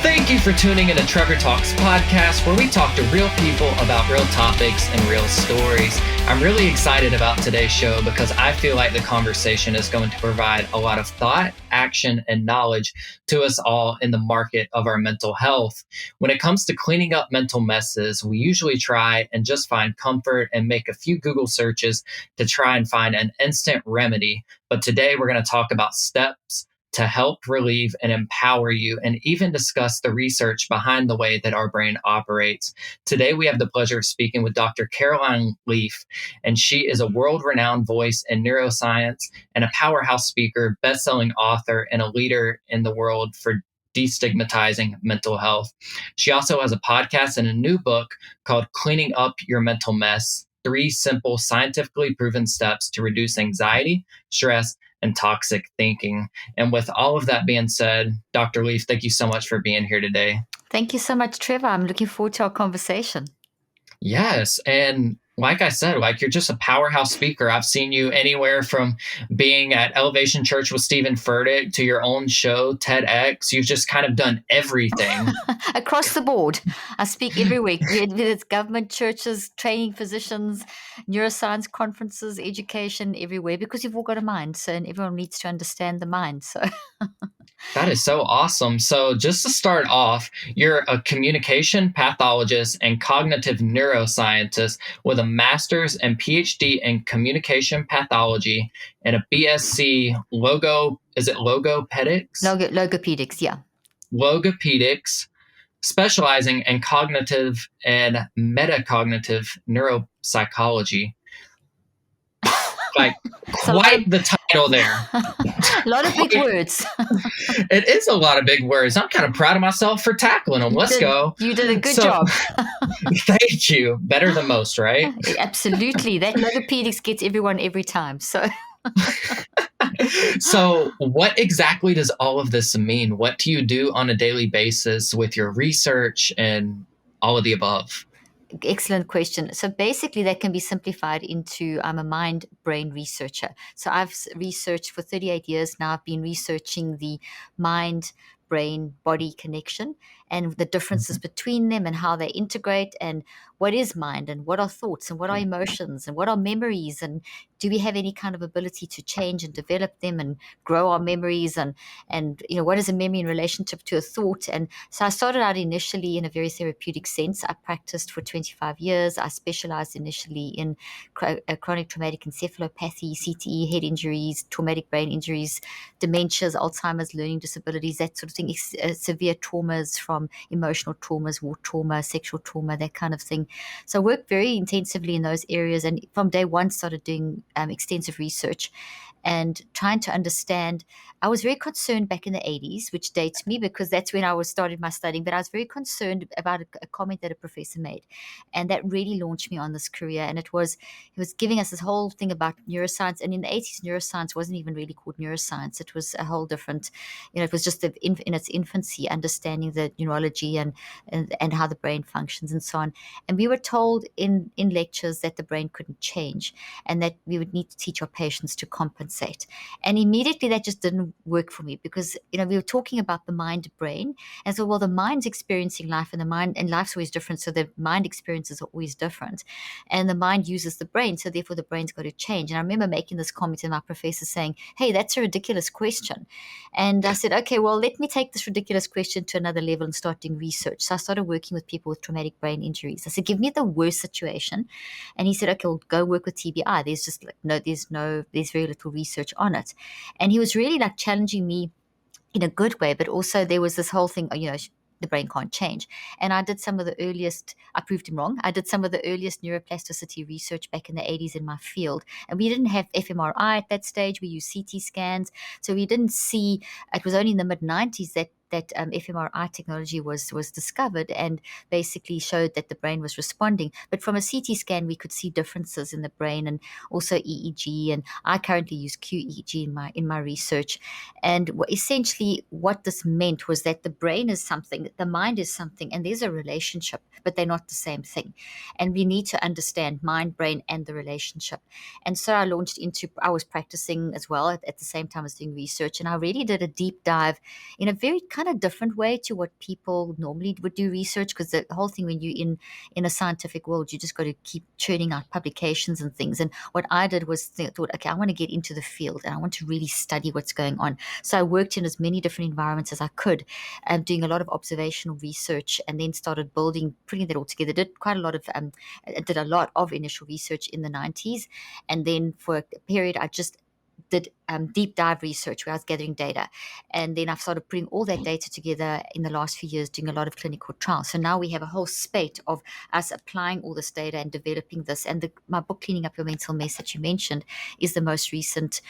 Thank you for tuning in to Trevor Talks podcast, where we talk to real people about real topics and real stories. I'm really excited about today's show because I feel like the conversation is going to provide a lot of thought, action, and knowledge to us all in the market of our mental health. When it comes to cleaning up mental messes, we usually try and just find comfort and make a few Google searches to try and find an instant remedy. But today we're going to talk about steps to help relieve and empower you, and even discuss the research behind the way that our brain operates. Today, we have the pleasure of speaking with Dr. Caroline Leaf, and she is a world-renowned voice in neuroscience and a powerhouse speaker, best-selling author, and a leader in the world for destigmatizing mental health. She also has a podcast and a new book called Cleaning Up Your Mental Mess: 3 Simple, Scientifically Proven Steps to Reduce Anxiety, Stress, and Toxic Thinking. And with all of that being said, Dr. Leaf, thank you so much for being here today. Thank you so much, Trevor. I'm looking forward to our conversation. Yes. And like I said, you're just a powerhouse speaker. I've seen you anywhere from being at Elevation Church with Stephen Furtick to your own show, TEDx. You've just kind of done everything. Across the board. I speak every week. It's government, churches, training physicians, neuroscience conferences, education, everywhere, because you've all got a mind. And everyone needs to understand the mind. So That is so awesome. So just to start off, you're a communication pathologist and cognitive neuroscientist with a master's and PhD in communication pathology and a BSc logopedics? Logopedics, yeah. Logopedics, specializing in cognitive and metacognitive neuropsychology. Quite the title there. A lot of big words. It is a lot of big words. I'm kind of proud of myself for tackling them. Let's go. You did a good job. Thank you. Better than most, right? Absolutely. That logopedics gets everyone every time. So what exactly does all of this mean? What do you do on a daily basis with your research and all of the above? Excellent question. So basically that can be simplified into I'm a mind-brain researcher. So I've researched for 38 years now. I've been researching the mind-brain-body connection and the differences between them and how they integrate, and what is mind and what are thoughts and what are emotions and what are memories, and do we have any kind of ability to change and develop them and grow our memories, and what is a memory in relationship to a thought. And so I started out initially in a very therapeutic sense. I practiced for 25 years. I specialized initially in chronic traumatic encephalopathy, CTE, head injuries, traumatic brain injuries, dementias, Alzheimer's, learning disabilities, that sort of thing, severe traumas from emotional traumas, war trauma, sexual trauma, that kind of thing. So I worked very intensively in those areas, and from day one started doing extensive research and trying to understand. I was very concerned back in the 80s, which dates me because that's when I started my studying, but I was very concerned about a comment that a professor made. And that really launched me on this career. And it was giving us this whole thing about neuroscience. And in the 80s, neuroscience wasn't even really called neuroscience. It was a whole different, it was just in its infancy, understanding the neurology and how the brain functions and so on. And we were told in lectures that the brain couldn't change and that we would need to teach our patients to compensate. And immediately that just didn't work for me because, we were talking about the mind brain. And so, well, the mind's experiencing life and life's always different. So the mind experiences are always different. And the mind uses the brain. So therefore the brain's got to change. And I remember making this comment and my professor saying, hey, that's a ridiculous question. And I said, okay, well, let me take this ridiculous question to another level and start doing research. So I started working with people with traumatic brain injuries. I said, give me the worst situation. And he said, okay, well, go work with TBI. There's very little research on it. And he was really challenging me in a good way, but also there was this whole thing, the brain can't change. And I proved him wrong. I did some of the earliest neuroplasticity research back in the 80s in my field. And we didn't have fMRI at that stage. We used CT scans. So we didn't see, it was only in the mid-90s that fMRI technology was discovered and basically showed that the brain was responding. But from a CT scan, we could see differences in the brain and also EEG. And I currently use QEEG in my research. And essentially what this meant was that the brain is something, the mind is something, and there's a relationship, but they're not the same thing. And we need to understand mind, brain, and the relationship. And so I was practicing as well at the same time as doing research. And I really did a deep dive in a very kind of different way to what people normally would do research, because the whole thing, when you're in a scientific world, you just got to keep churning out publications and things. And what I did was thought, okay, I want to get into the field and I want to really study what's going on. So I worked in as many different environments as I could, doing a lot of observational research, and then started putting that all together. Did a lot of initial research in the 90s, and then for a period I just did deep dive research where I was gathering data. And then I've started putting all that data together in the last few years, doing a lot of clinical trials. So now we have a whole spate of us applying all this data and developing this. And my book, Cleaning Up Your Mental Mess, that you mentioned, is the most recent,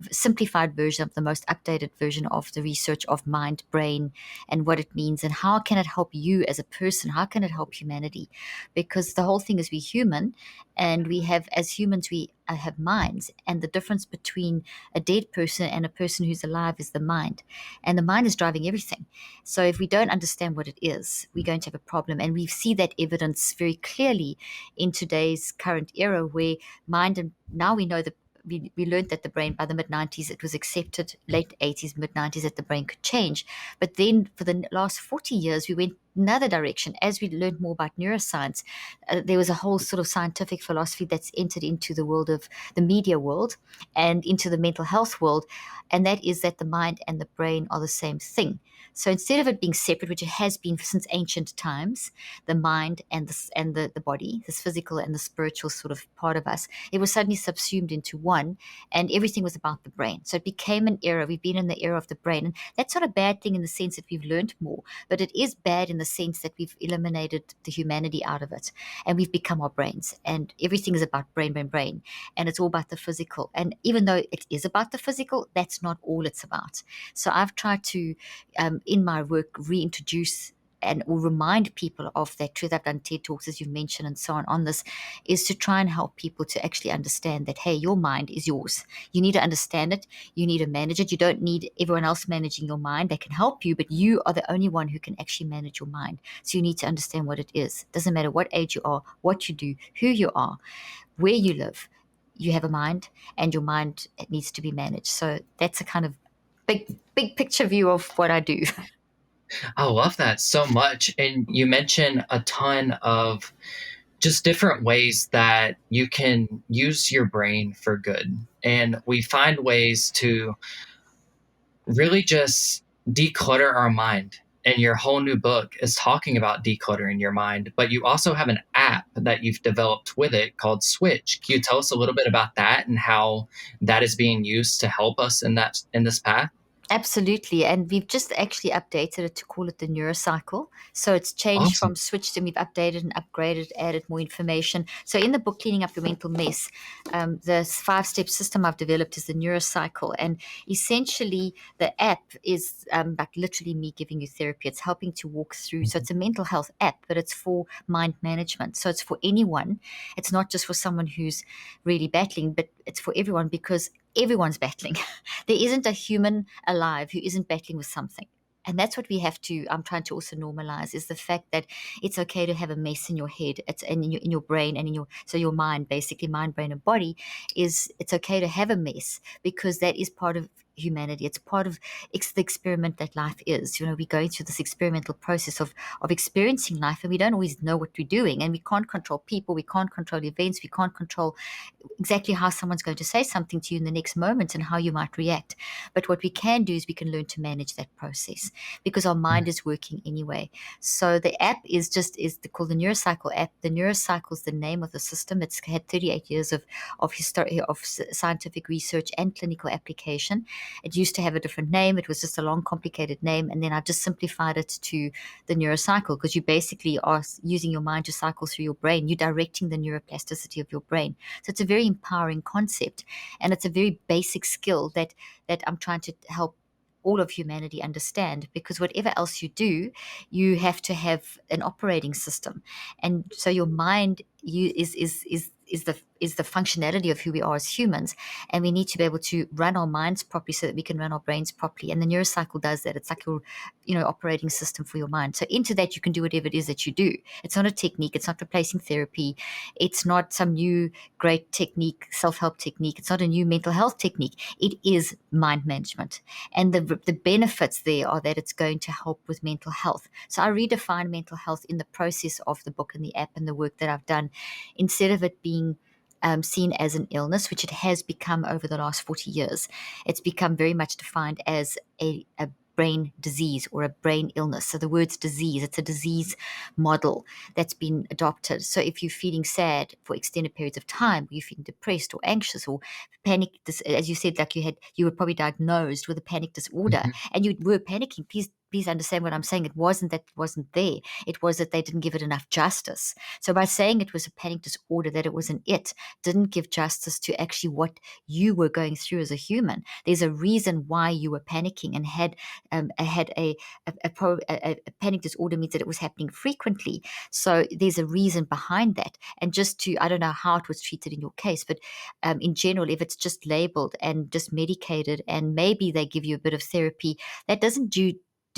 simplified version of the most updated version of the research of mind, brain, and what it means, and how can it help you as a person? How can it help humanity? Because the whole thing is, we're human, and as humans, we have minds, and the difference between a dead person and a person who's alive is the mind, and the mind is driving everything. So if we don't understand what it is, we're going to have a problem, and we see that evidence very clearly in today's current era, where mind, and now we know that we learned that the brain, by the mid 90s, it was accepted, late 80s, mid 90s, that the brain could change. But then for the last 40 years, we went another direction. As we learned more about neuroscience, there was a whole sort of scientific philosophy that's entered into the world of the media world and into the mental health world. And that is that the mind and the brain are the same thing. So instead of it being separate, which it has been since ancient times, the mind and the body, this physical and the spiritual sort of part of us, it was suddenly subsumed into one, and everything was about the brain. So it became an era. We've been in the era of the brain, and that's not a bad thing in the sense that we've learned more, but it is bad in the sense that we've eliminated the humanity out of it, and we've become our brains, and everything is about brain, brain, brain, and it's all about the physical. And even though it is about the physical, that's not all it's about. So I've tried to, in my work, reintroduce or remind people of that truth. I've done TED Talks, as you've mentioned, and so on this, is to try and help people to actually understand that, hey, your mind is yours. You need to understand it. You need to manage it. You don't need everyone else managing your mind. They can help you, but you are the only one who can actually manage your mind. So you need to understand what it is. It doesn't matter what age you are, what you do, who you are, where you live. You have a mind, and your mind needs to be managed. So that's a kind of big picture view of what I do. I love that so much. And you mentioned a ton of just different ways that you can use your brain for good. And we find ways to really just declutter our mind. And your whole new book is talking about decluttering your mind, but you also have an app that you've developed with it called Switch. Can you tell us a little bit about that and how that is being used to help us in this path? Absolutely. And we've just actually updated it to call it the Neurocycle. So it's changed Awesome. from switched, and we've updated and upgraded, added more information. So in the book, Cleaning Up Your Mental Mess, the 5-step system I've developed is the Neurocycle. And essentially, the app is like literally me giving you therapy. It's helping to walk through. So it's a mental health app, but it's for mind management. So it's for anyone. It's not just for someone who's really battling, but it's for everyone, because everyone's battling. There isn't a human alive who isn't battling with something. And that's what we have to, I'm trying to also normalize, is the fact that it's okay to have a mess in your head. It's in your brain, and so your mind, basically mind, brain, and body, it's okay to have a mess, because that is part of humanity. It's the experiment that life is. We're going through this experimental process of experiencing life, and we don't always know what we're doing, and we can't control people, we can't control events, we can't control exactly how someone's going to say something to you in the next moment and how you might react. But what we can do is we can learn to manage that process, because our mind is working anyway. So the app is called the Neurocycle app. The Neurocycle is the name of the system. It's had 38 years of history, of scientific research and clinical application. It used to have a different name. It was just a long, complicated name. And then I just simplified it to the Neurocycle, because you basically are using your mind to cycle through your brain. You're directing the neuroplasticity of your brain. So it's a very empowering concept, and it's a very basic skill that I'm trying to help all of humanity understand, because whatever else you do, you have to have an operating system. And so your mind is is the functionality of who we are as humans, and we need to be able to run our minds properly so that we can run our brains properly. And the neurocycle does that. It's like your, operating system for your mind. So into that you can do whatever it is that you do. It's not a technique. It's not replacing therapy. It's not some new great technique, self-help technique. It's not a new mental health technique. It is mind management, and the benefits there are that it's going to help with mental health. So I redefine mental health in the process of the book and the app and the work that I've done, instead of it being seen as an illness, which it has become over the last 40 years. It's become very much defined as a brain disease or a brain illness. So the word's disease, it's a disease model that's been adopted. So if you're feeling sad for extended periods of time, you're feeling depressed or anxious or panic, as you said, like you were probably diagnosed with a panic disorder Mhm. and you were panicking, please understand what I'm saying. It wasn't that it wasn't there. It was that they didn't give it enough justice. So by saying it was a panic disorder, that it wasn't it, didn't give justice to actually what you were going through as a human. There's a reason why you were panicking and had a panic disorder means that it was happening frequently. So there's a reason behind that. And just to, I don't know how it was treated in your case, but in general, if it's just labeled and just medicated and maybe they give you a bit of therapy, that doesn't do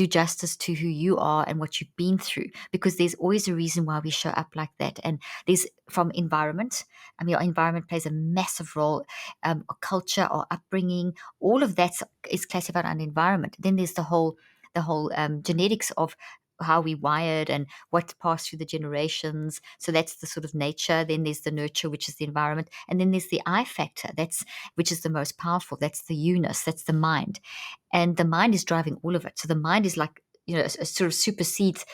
justice to who you are and what you've been through, because there's always a reason why we show up like that. And there's from environment. I mean, our environment plays a massive role. Our culture, our upbringing, all of that is classified under environment. Then there's the whole genetics of how we wired and what's passed through the generations. So that's the sort of nature. Then there's the nurture, which is the environment, and then there's the I factor. That's which is the most powerful. That's the eunice. That's the mind, and the mind is driving all of it. So the mind is like a sort of supersedes,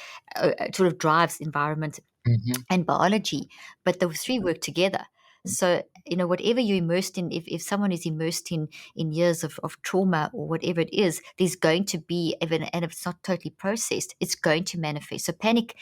sort of drives environment Mhm. and biology, but the three work together. So, whatever you're immersed in, if someone is immersed in years of trauma or whatever it is, there's going to be, even, and if it's not totally processed, it's going to manifest. So panic,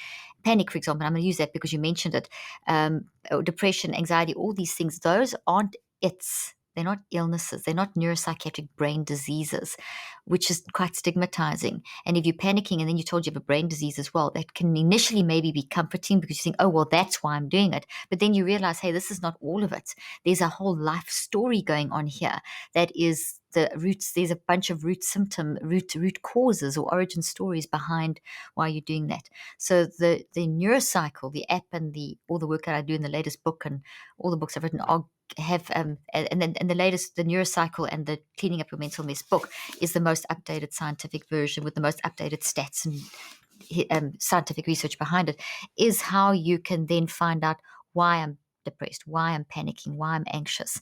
for example, I'm going to use that because you mentioned it, or depression, anxiety, all these things, those aren't it's. They're not illnesses. They're not neuropsychiatric brain diseases, which is quite stigmatizing. And if you're panicking and then you're told you have a brain disease as well, that can initially maybe be comforting because you think, oh, well, that's why I'm doing it. But then you realize, hey, this is not all of it. There's a whole life story going on here that is the roots. There's a bunch of root causes or origin stories behind why you're doing that. So the Neurocycle, the app, and the all the work that I do in the latest book and all the books I've written are have and then and the latest, the Neurocycle and the Cleaning Up Your Mental Mess book is the most updated scientific version with the most updated stats and scientific research behind it, is how you can then find out why I'm depressed, why I'm panicking, why I'm anxious.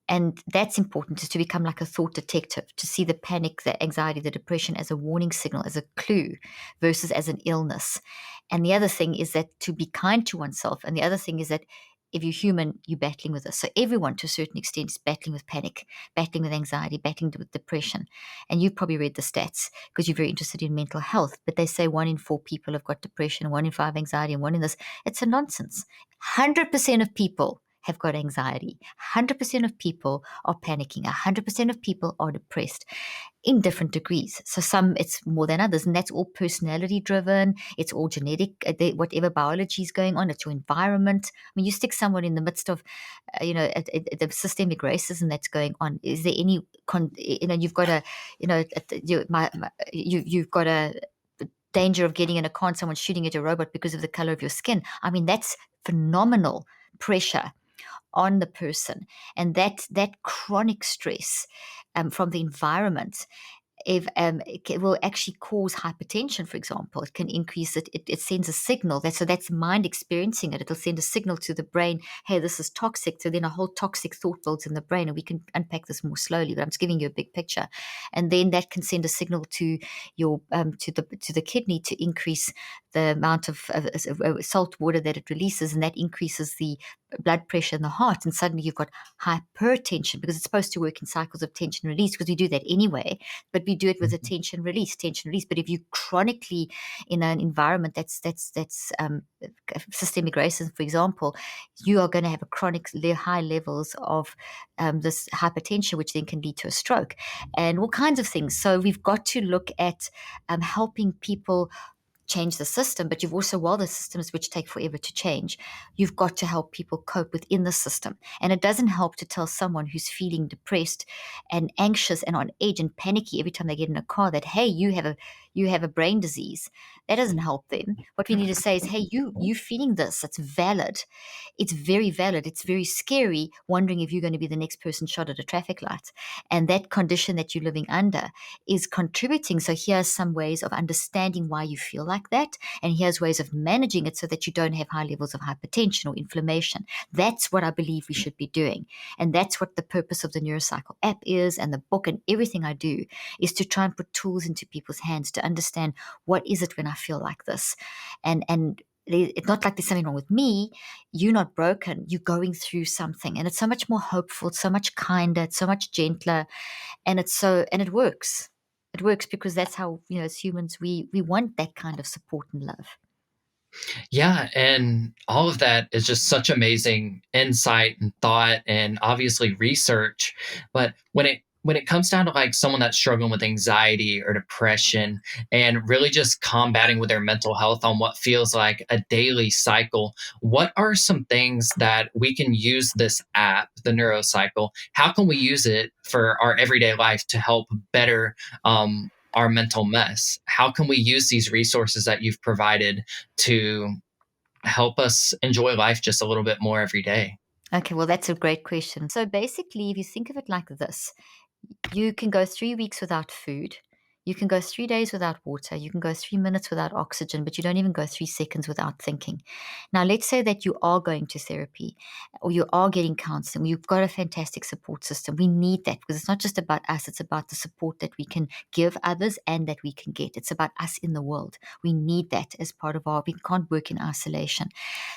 And that's important, is to become like a thought detective, to see the panic, the anxiety, the depression as a warning signal, as a clue versus as an illness. And the other thing is that to be kind to oneself. And the other thing is that if you're human, you're battling with this. So everyone to a certain extent is battling with panic, battling with anxiety, battling with depression. And you've probably read the stats because you're very interested in mental health. But they say 1 in 4 people have got depression, 1 in 5 anxiety, and one in this. It's a nonsense. 100% of people have got anxiety. 100% of people are panicking. 100% of people are depressed in different degrees. So some it's more than others, and that's all personality driven. It's all genetic. Whatever biology is going on, it's your environment. I mean, you stick someone in the midst of, the systemic racism that's going on. Is there any, you've got a, you've got a danger of getting in a car and someone shooting at a robot because of the color of your skin. I mean, that's phenomenal pressure on the person, and that chronic stress from the environment, if it will actually cause hypertension, for example. It can increase it. It sends a signal. That's mind experiencing it. It'll send a signal to the brain, hey, this is toxic. So then a whole toxic thought builds in the brain, and we can unpack this more slowly, but I'm just giving you a big picture. And then that can send a signal to your to the kidney to increase the amount of salt water that it releases, and that increases the blood pressure in the heart. And suddenly you've got hypertension, because it's supposed to work in cycles of tension release, because we do that anyway, but we do it with a Mhm. tension release, tension release. But if you chronically in an environment that's systemic racism, for example, you are going to have a chronic high levels of this hypertension, which then can lead to a stroke and all kinds of things. So we've got to look at helping people change the system, but you've also, while the systems which take forever to change, you've got to help people cope within the system. And it doesn't help to tell someone who's feeling depressed and anxious and on edge and panicky every time they get in a car that, hey, you have a brain disease. That doesn't help them. What we need to say is, hey, you feeling this, it's valid. It's very valid. It's very scary, wondering if you're going to be the next person shot at a traffic light. And that condition that you're living under is contributing. So here's some ways of understanding why you feel like that. And here's ways of managing it so that you don't have high levels of hypertension or inflammation. That's what I believe we should be doing. And that's what the purpose of the Neurocycle app is, and the book and everything I do is to try and put tools into people's hands to understand, what is it when I feel like this? And it's not like there's something wrong with me. You're not broken. You're going through something. And it's so much more hopeful, it's so much kinder, it's so much gentler. And it works. It works because that's how, as humans, we want that kind of support and love. Yeah, and all of that is just such amazing insight and thought and obviously research. But when it comes down to like someone that's struggling with anxiety or depression and really just combating with their mental health on what feels like a daily cycle, what are some things that we can use this app, the Neurocycle? How can we use it for our everyday life to help better our mental mess? How can we use these resources that you've provided to help us enjoy life just a little bit more every day? Okay, well, that's a great question. So basically, if you think of it like this, you can go 3 weeks without food. You can go 3 days without water. You can go 3 minutes without oxygen, but you don't even go 3 seconds without thinking. Now, let's say that you are going to therapy or you are getting counseling. You've got a fantastic support system. We need that because it's not just about us. It's about the support that we can give others and that we can get. It's about us in the world. We need that as part of we can't work in isolation.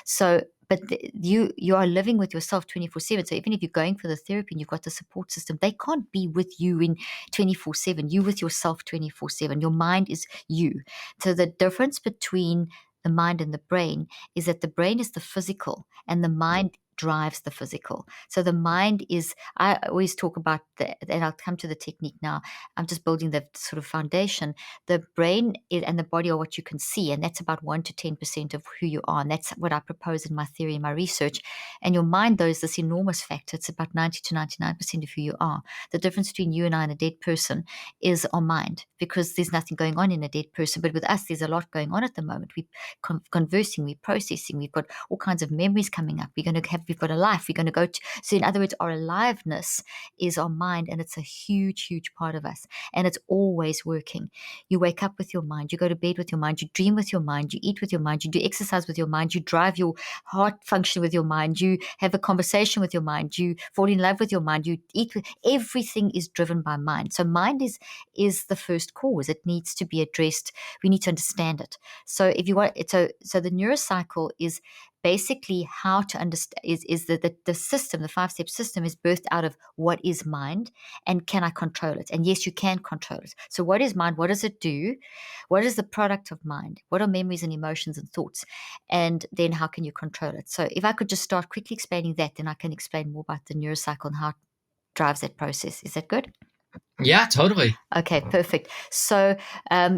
So, but you are living with yourself 24/7. So even if you're going for the therapy and you've got the support system, they can't be with you in 24/7. You with yourself 24/7. Your mind is you. So the difference between the mind and the brain is that the brain is the physical and the mind drives the physical. So the mind is, I always talk about and I'll come to the technique now. I'm just building the sort of foundation. The brain and the body are what you can see, and that's about 1 to 10% of who you are. And that's what I propose in my theory, in my research. And your mind, though, is this enormous factor. It's about 90 to 99% of who you are. The difference between you and I and a dead person is our mind, because there's nothing going on in a dead person. But with us, there's a lot going on at the moment. We're conversing, we're processing, we've got all kinds of memories coming up. We've got a life. We're going to go to, so in other words, our aliveness is our mind, and it's a huge, huge part of us. And it's always working. You wake up with your mind, you go to bed with your mind, you dream with your mind, you eat with your mind, you do exercise with your mind, you drive your heart function with your mind, you have a conversation with your mind, you fall in love with your mind, you eat with, everything is driven by mind. So mind is the first cause. It needs to be addressed. We need to understand it. So if you want, so the neurocycle is basically how to understand, is the system, the 5-step system is birthed out of what is mind and can I control it? And yes, you can control it. So what is mind? What does it do? What is the product of mind? What are memories and emotions and thoughts? And then how can you control it? So if I could just start quickly explaining that, then I can explain more about the neurocycle and how it drives that process. Is that good? Yeah, totally. Okay, perfect. So,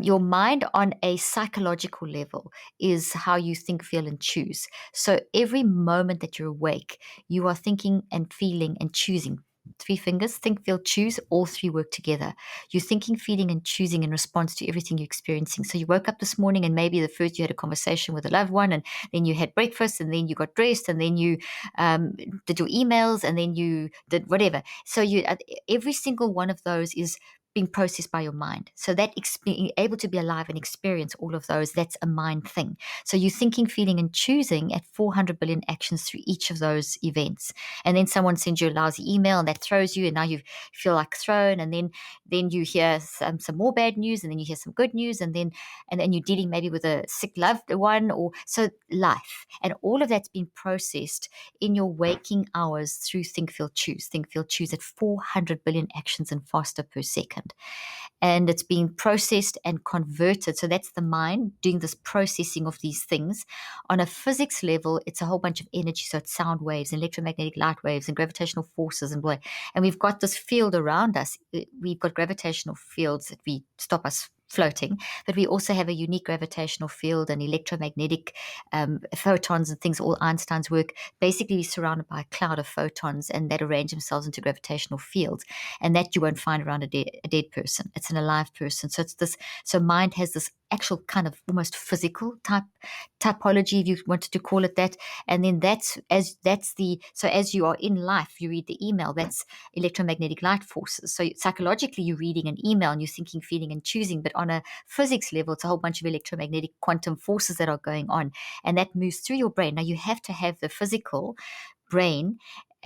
your mind on a psychological level is how you think, feel, and choose. So, every moment that you're awake, you are thinking and feeling and choosing. 3 fingers, think, feel, choose, all three work together. You're thinking, feeling, and choosing in response to everything you're experiencing. So, you woke up this morning and maybe the first you had a conversation with a loved one, and then you had breakfast, and then you got dressed, and then you did your emails, and then you did whatever. So, every single one of those is being processed by your mind. So that being able to be alive and experience all of those, that's a mind thing. So you're thinking, feeling, and choosing at 400 billion actions through each of those events. And then someone sends you a lousy email and that throws you, and now you feel like thrown. And then you hear some more bad news, and then you hear some good news, and then you're dealing maybe with a sick loved one, or so life. And all of that's been processed in your waking hours through think, feel, choose at 400 billion actions and faster per second. And it's being processed and converted. So that's the mind doing this processing of these things. On a physics level, it's a whole bunch of energy. So it's sound waves, electromagnetic light waves, and gravitational forces, and we've got this field around us. We've got gravitational fields that we stop us floating, but we also have a unique gravitational field and electromagnetic photons and things, all Einstein's work. Basically, we're surrounded by a cloud of photons, and that arrange themselves into gravitational fields, and that you won't find around a dead person. It's an alive person. So it's this. So mind has this actual kind of almost physical typology, if you wanted to call it that. And then as you are in life, you read the email. That's electromagnetic light forces. So psychologically, you're reading an email and you're thinking, feeling, and choosing. But on a physics level, it's a whole bunch of electromagnetic quantum forces that are going on, and that moves through your brain. Now you have to have the physical brain,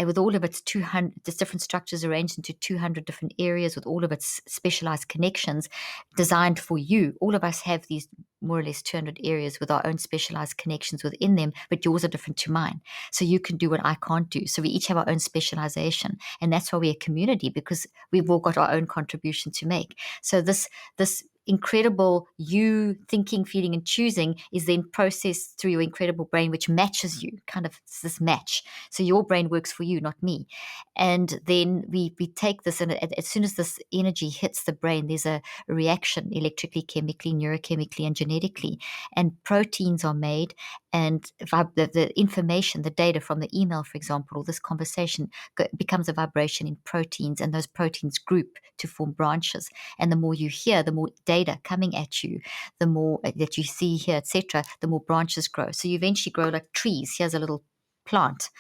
with all of its 200 different structures arranged into 200 different areas, with all of its specialized connections designed for you. All of us have these more or less 200 areas with our own specialized connections within them, but yours are different to mine. So you can do what I can't do. So we each have our own specialization, and that's why we're a community, because we've all got our own contribution to make. So this incredible you thinking, feeling, and choosing is then processed through your incredible brain, which matches you, kind of this match. So your brain works for you, not me. And then we take this, and as soon as this energy hits the brain, there's a reaction electrically, chemically, neurochemically, and genetically. And proteins are made, and the information, the data from the email, for example, or this conversation becomes a vibration in proteins, and those proteins group to form branches. And the more you hear, the more data coming at you, the more that you see here, etc., the more branches grow. So you eventually grow like trees. Here's a little plant,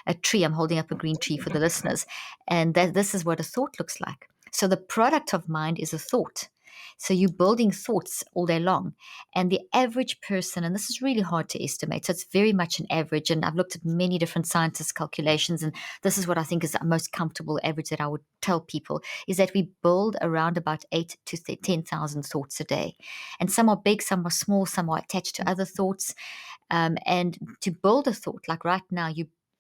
a tree. I'm holding up a green tree for the listeners. And this is what a thought looks like. So the product of mind is a thought. So you're building thoughts all day long. And the average person, and this is really hard to estimate, so it's very much an average. And I've looked at many different scientists' calculations, and this is what I think is the most comfortable average that I would tell people, is that we build around about 8 to 10,000 thoughts a day. And some are big, some are small, some are attached to other thoughts. And to build a thought, like right now,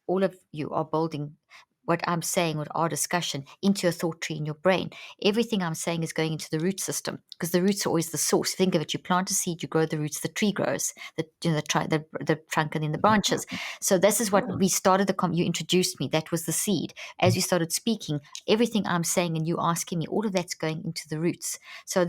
all of you are building what I'm saying with our discussion into a thought tree in your brain. Everything I'm saying is going into the root system, because the roots are always the source. Think of it: you plant a seed, you grow the roots, the tree grows, the trunk, and then the branches. So this is what we started. You introduced me. That was the seed. As you started speaking, everything I'm saying and you asking me, all of that's going into the roots. So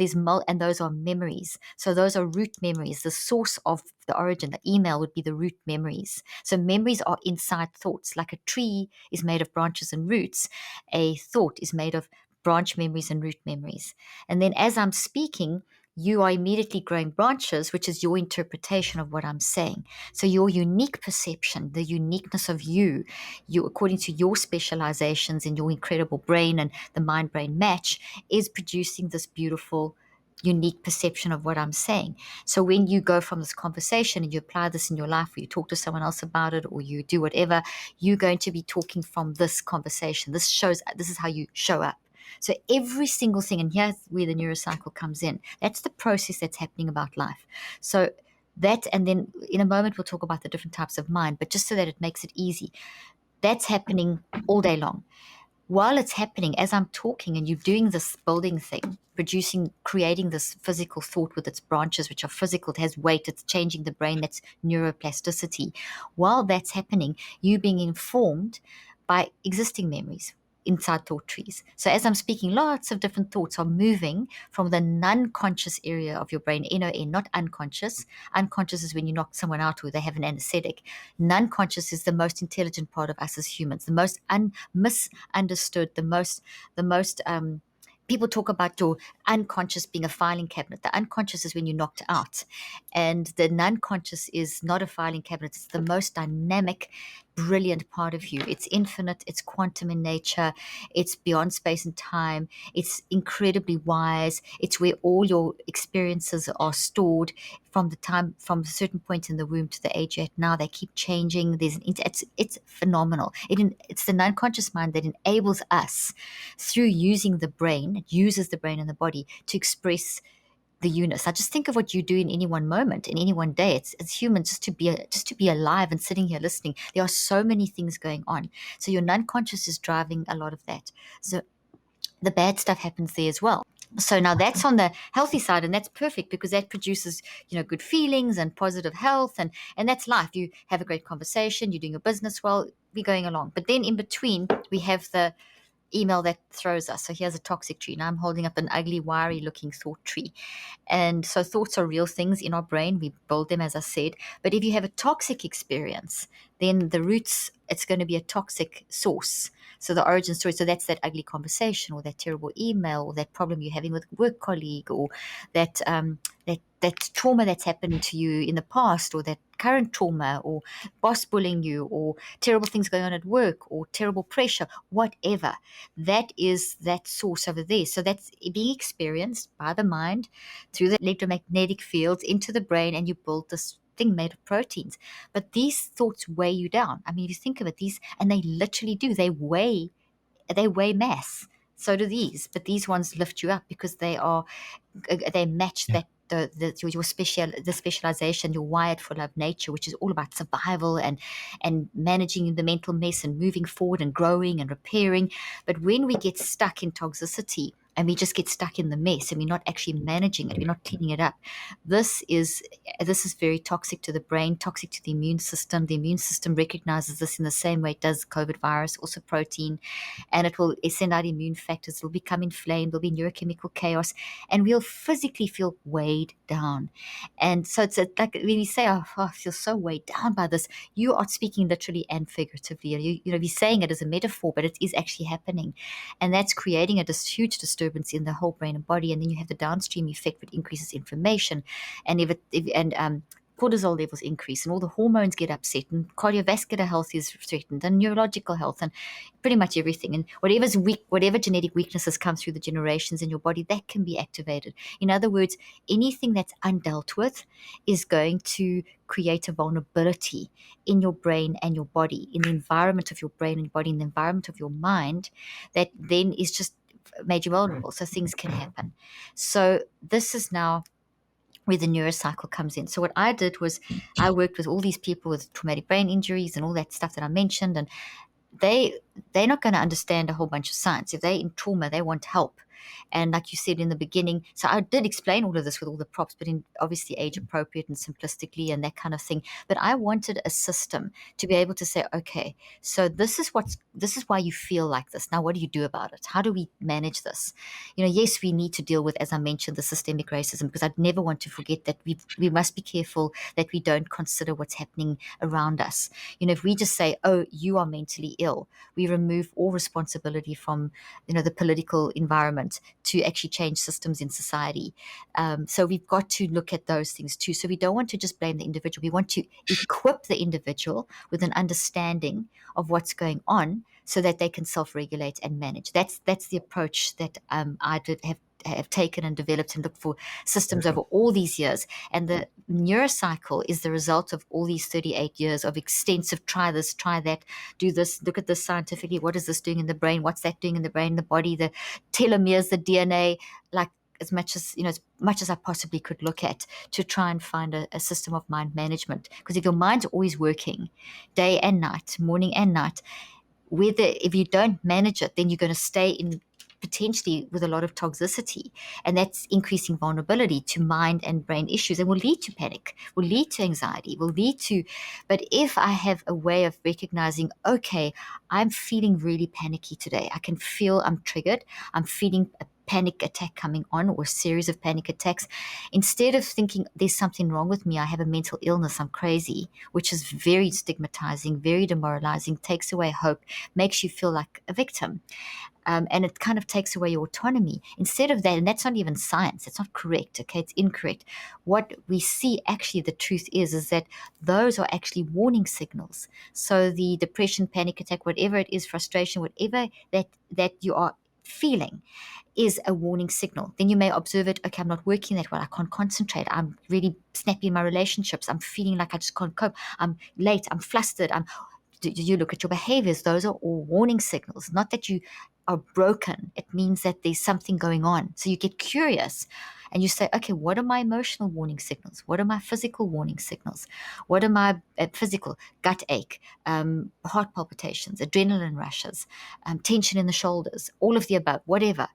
and those are memories. So those are root memories. The source of the origin, the email, would be the root memories. So memories are inside thoughts. Like a tree is made of branches and roots, a thought is made of branch memories and root memories. And then as I'm speaking, you are immediately growing branches, which is your interpretation of what I'm saying. So your unique perception, the uniqueness of you according to your specializations in your incredible brain and the mind-brain match, is producing this beautiful unique perception of what I'm saying. So when you go from this conversation and you apply this in your life, or you talk to someone else about it, or you do whatever, you're going to be talking from this conversation. This is how you show up. So every single thing, and here's where the neurocycle comes in. That's the process that's happening about life. So that, and then in a moment we'll talk about the different types of mind, but just so that it makes it easy, that's happening all day long. While it's happening, as I'm talking and you're doing this building thing, creating this physical thought with its branches, which are physical, it has weight, it's changing the brain, that's neuroplasticity. While that's happening, you're being informed by existing memories inside thought trees. So as I'm speaking, lots of different thoughts are moving from the non-conscious area of your brain, NON, not unconscious. Unconscious is when you knock someone out or they have an anesthetic. Non-conscious is the most intelligent part of us as humans, the most misunderstood, the most people talk about your unconscious being a filing cabinet. The unconscious is when you're knocked out. And the non-conscious is not a filing cabinet. It's the most dynamic, brilliant part of you. It's infinite. It's quantum in nature. It's beyond space and time. It's incredibly wise. It's where all your experiences are stored from a certain point in the womb to the age you're at now. They keep changing. It's phenomenal. It's the non-conscious mind that enables us, through using the brain, it uses the brain and the body to express the units. I just think of what you do in any one moment, in any one day. It's human just to be alive and sitting here listening. There are so many things going on. So your non-conscious is driving a lot of that. So the bad stuff happens there as well. So now that's on the healthy side, and that's perfect because that produces, good feelings and positive health, and that's life. You have a great conversation, you're doing your business well, we're going along. But then in between, we have the email that throws us. So here's a toxic tree. Now I'm holding up an ugly, wiry looking thought tree. And so thoughts are real things in our brain. We build them, as I said. But if you have a toxic experience, then the roots, it's going to be a toxic source. So the origin story, so that's that ugly conversation or that terrible email or that problem you're having with a work colleague or that trauma that's happened to you in the past or that current trauma or boss bullying you or terrible things going on at work or terrible pressure, whatever. That is that source over there. So that's being experienced by the mind through the electromagnetic fields into the brain, and you build this thing made of proteins. But these thoughts weigh you down. I mean, if you think of it, these, and they literally do, they weigh mass. So do these, but these ones lift you up because they match that the specialization. You're wired for love nature, which is all about survival and managing the mental mess and moving forward and growing and repairing. But when we get stuck in toxicity and we just get stuck in the mess and we're not actually managing it, we're not cleaning it up, this is very toxic to the brain, toxic to the immune system. The immune system recognizes this in the same way it does COVID virus, also protein, and it will send out immune factors. It'll become inflamed. There'll be neurochemical chaos, and we'll physically feel weighed down. And so it's like when you say, oh, I feel so weighed down by this, you are speaking literally and figuratively. You're saying it as a metaphor, but it is actually happening. And that's creating a huge disturbance in the whole brain and body. And then you have the downstream effect, which increases inflammation. And cortisol levels increase and all the hormones get upset and cardiovascular health is threatened and neurological health and pretty much everything. And whatever's weak, whatever genetic weaknesses come through the generations in your body, that can be activated. In other words, anything that's undealt with is going to create a vulnerability in your brain and your body, in the environment of your brain and body, in the environment of your mind, that then is just made you vulnerable. So things can happen. So this is now where the neurocycle comes in. So what I did was I worked with all these people with traumatic brain injuries and all that stuff that I mentioned, and they're not going to understand a whole bunch of science. If they're in trauma, they want help. And like you said in the beginning, so I did explain all of this with all the props, but in obviously age appropriate and simplistically and that kind of thing. But I wanted a system to be able to say, okay, so this is why you feel like this. Now, what do you do about it? How do we manage this? Yes, we need to deal with, as I mentioned, the systemic racism, because I'd never want to forget that we must be careful that we don't consider what's happening around us. If we just say, oh, you are mentally ill, we remove all responsibility from the political environment to actually change systems in society. So we've got to look at those things too. So we don't want to just blame the individual. We want to equip the individual with an understanding of what's going on so that they can self-regulate and manage. That's the approach that I have taken and developed and looked for systems over all these years. And the neurocycle is the result of all these 38 years of extensive try this, try that, do this, look at this scientifically. What is this doing in the brain? What's that doing in the brain, the body, the telomeres, the DNA, like as much as I possibly could look at to try and find a system of mind management. Because if your mind's always working day and night, morning and night, if you don't manage it, then you're going to stay in potentially with a lot of toxicity, and that's increasing vulnerability to mind and brain issues, and will lead to panic, will lead to anxiety, but if I have a way of recognizing, okay, I'm feeling really panicky today, I can feel I'm triggered, I'm feeling a panic attack coming on or a series of panic attacks, instead of thinking there's something wrong with me, I have a mental illness, I'm crazy, which is very stigmatizing, very demoralizing, takes away hope, makes you feel like a victim. And it kind of takes away your autonomy. Instead of that, and that's not even science, it's not correct, okay, it's incorrect. What we see actually, the truth is that those are actually warning signals. So the depression, panic attack, whatever it is, frustration, whatever that you are feeling is a warning signal. Then you may observe it, okay, I'm not working that well, I can't concentrate, I'm really snappy in my relationships, I'm feeling like I just can't cope, I'm late, I'm flustered, do you look at your behaviors? Those are all warning signals, not that you are broken. It means that there's something going on. So you get curious and you say, okay, what are my emotional warning signals? What are my physical warning signals? What are my physical gut ache, heart palpitations, adrenaline rushes, tension in the shoulders, all of the above, whatever.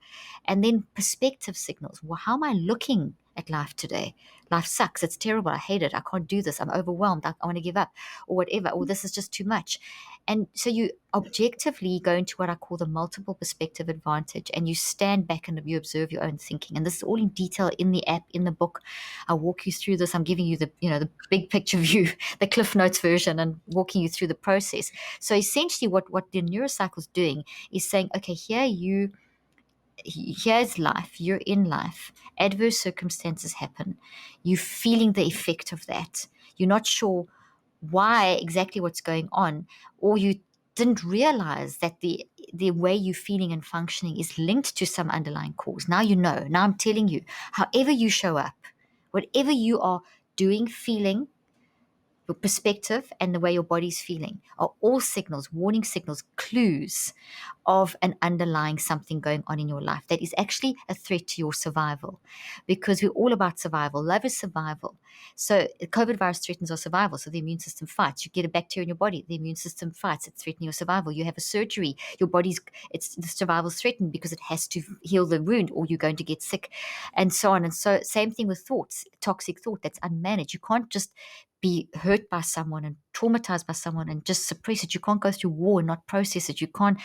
And then perspective signals. Well, how am I looking at life today. Life sucks. It's terrible. I hate it. I can't do this. I'm overwhelmed. I want to give up, or whatever, or this is just too much. And so you objectively go into what I call the multiple perspective advantage, and you stand back and you observe your own thinking. And this is all in detail in the app, in the book. I'll walk you through this. I'm giving you the big picture view, the Cliff Notes version, and walking you through the process. So essentially what the Neurocycle is doing is saying, okay, here's life, you're in life, adverse circumstances happen, you're feeling the effect of that, you're not sure why exactly what's going on, or you didn't realize that the way you're feeling and functioning is linked to some underlying cause. Now you know. Now I'm telling you, however you show up, whatever you are doing, feeling, your perspective and the way your body's feeling are all signals, warning signals, clues of an underlying something going on in your life that is actually a threat to your survival, because we're all about survival. Love is survival. So the COVID virus threatens our survival. So the immune system fights. You get a bacteria in your body, the immune system fights. It's threatening your survival. You have a surgery, your body's, it's the survival's threatened because it has to heal the wound or you're going to get sick, and so on. And so same thing with thoughts, toxic thought that's unmanaged. You can't just be hurt by someone and traumatized by someone and just suppress it. You can't go through war and not process it. You can't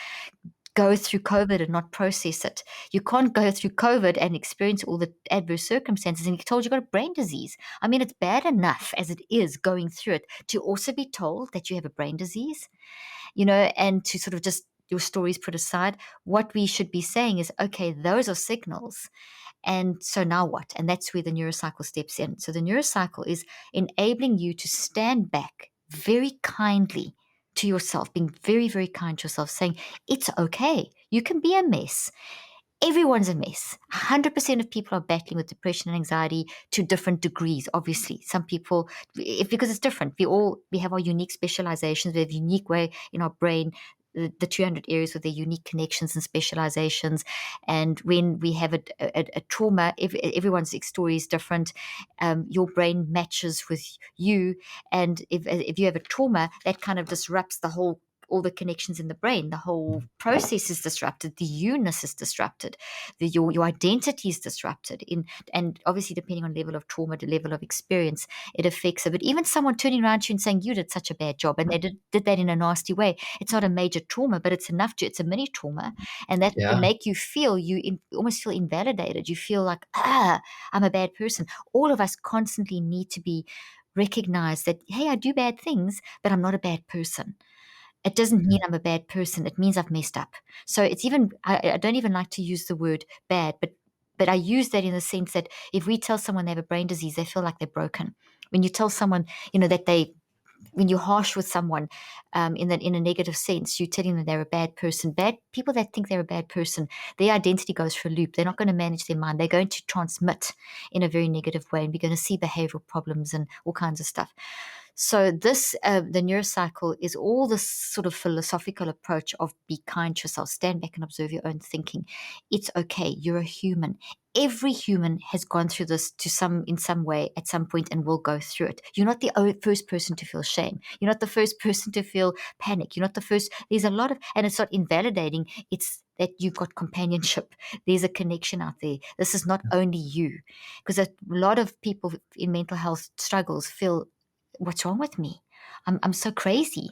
go through COVID and not process it. You can't go through COVID and experience all the adverse circumstances and you're told you've got a brain disease. I mean, it's bad enough as it is going through it to also be told that you have a brain disease, and to sort of just your stories put aside. What we should be saying is, okay, those are signals. And so now what? And that's where the Neurocycle steps in. So the Neurocycle is enabling you to stand back very kindly to yourself, being very, very kind to yourself, saying, it's okay. You can be a mess. Everyone's a mess. 100% of people are battling with depression and anxiety to different degrees, obviously. Some people, because it's different. We have our unique specializations. We have a unique way in our brain, the 200 areas with their unique connections and specializations. And when we have a trauma, everyone's story is different. Your brain matches with you. And if you have a trauma, that kind of disrupts all the connections in the brain. The whole process is disrupted. The you-ness is disrupted. Your identity is disrupted. And obviously, depending on level of trauma, the level of experience, it affects it. But even someone turning around to you and saying, you did such a bad job, and they did that in a nasty way, it's not a major trauma, but it's it's a mini trauma. And that can make you feel, almost feel invalidated. You feel like, I'm a bad person. All of us constantly need to be recognized that, hey, I do bad things, but I'm not a bad person. It doesn't mean I'm a bad person. It means I've messed up. So it's I don't even like to use the word bad, but I use that in the sense that if we tell someone they have a brain disease, they feel like they're broken. When you tell someone, when you're harsh with someone, in a negative sense, you're telling them they're a bad person. Bad people that think they're a bad person, their identity goes for a loop. They're not going to manage their mind. They're going to transmit in a very negative way, and we're going to see behavioral problems and all kinds of stuff. So the Neurocycle is all this sort of philosophical approach of be kind to yourself, stand back and observe your own thinking. It's okay. You're a human. Every human has gone through this in some way at some point and will go through it. You're not the first person to feel shame. You're not the first person to feel panic. You're not the first. There's a lot of, and it's not invalidating. It's that you've got companionship. There's a connection out there. This is not only you, because a lot of people in mental health struggles feel, what's wrong with me? I'm so crazy.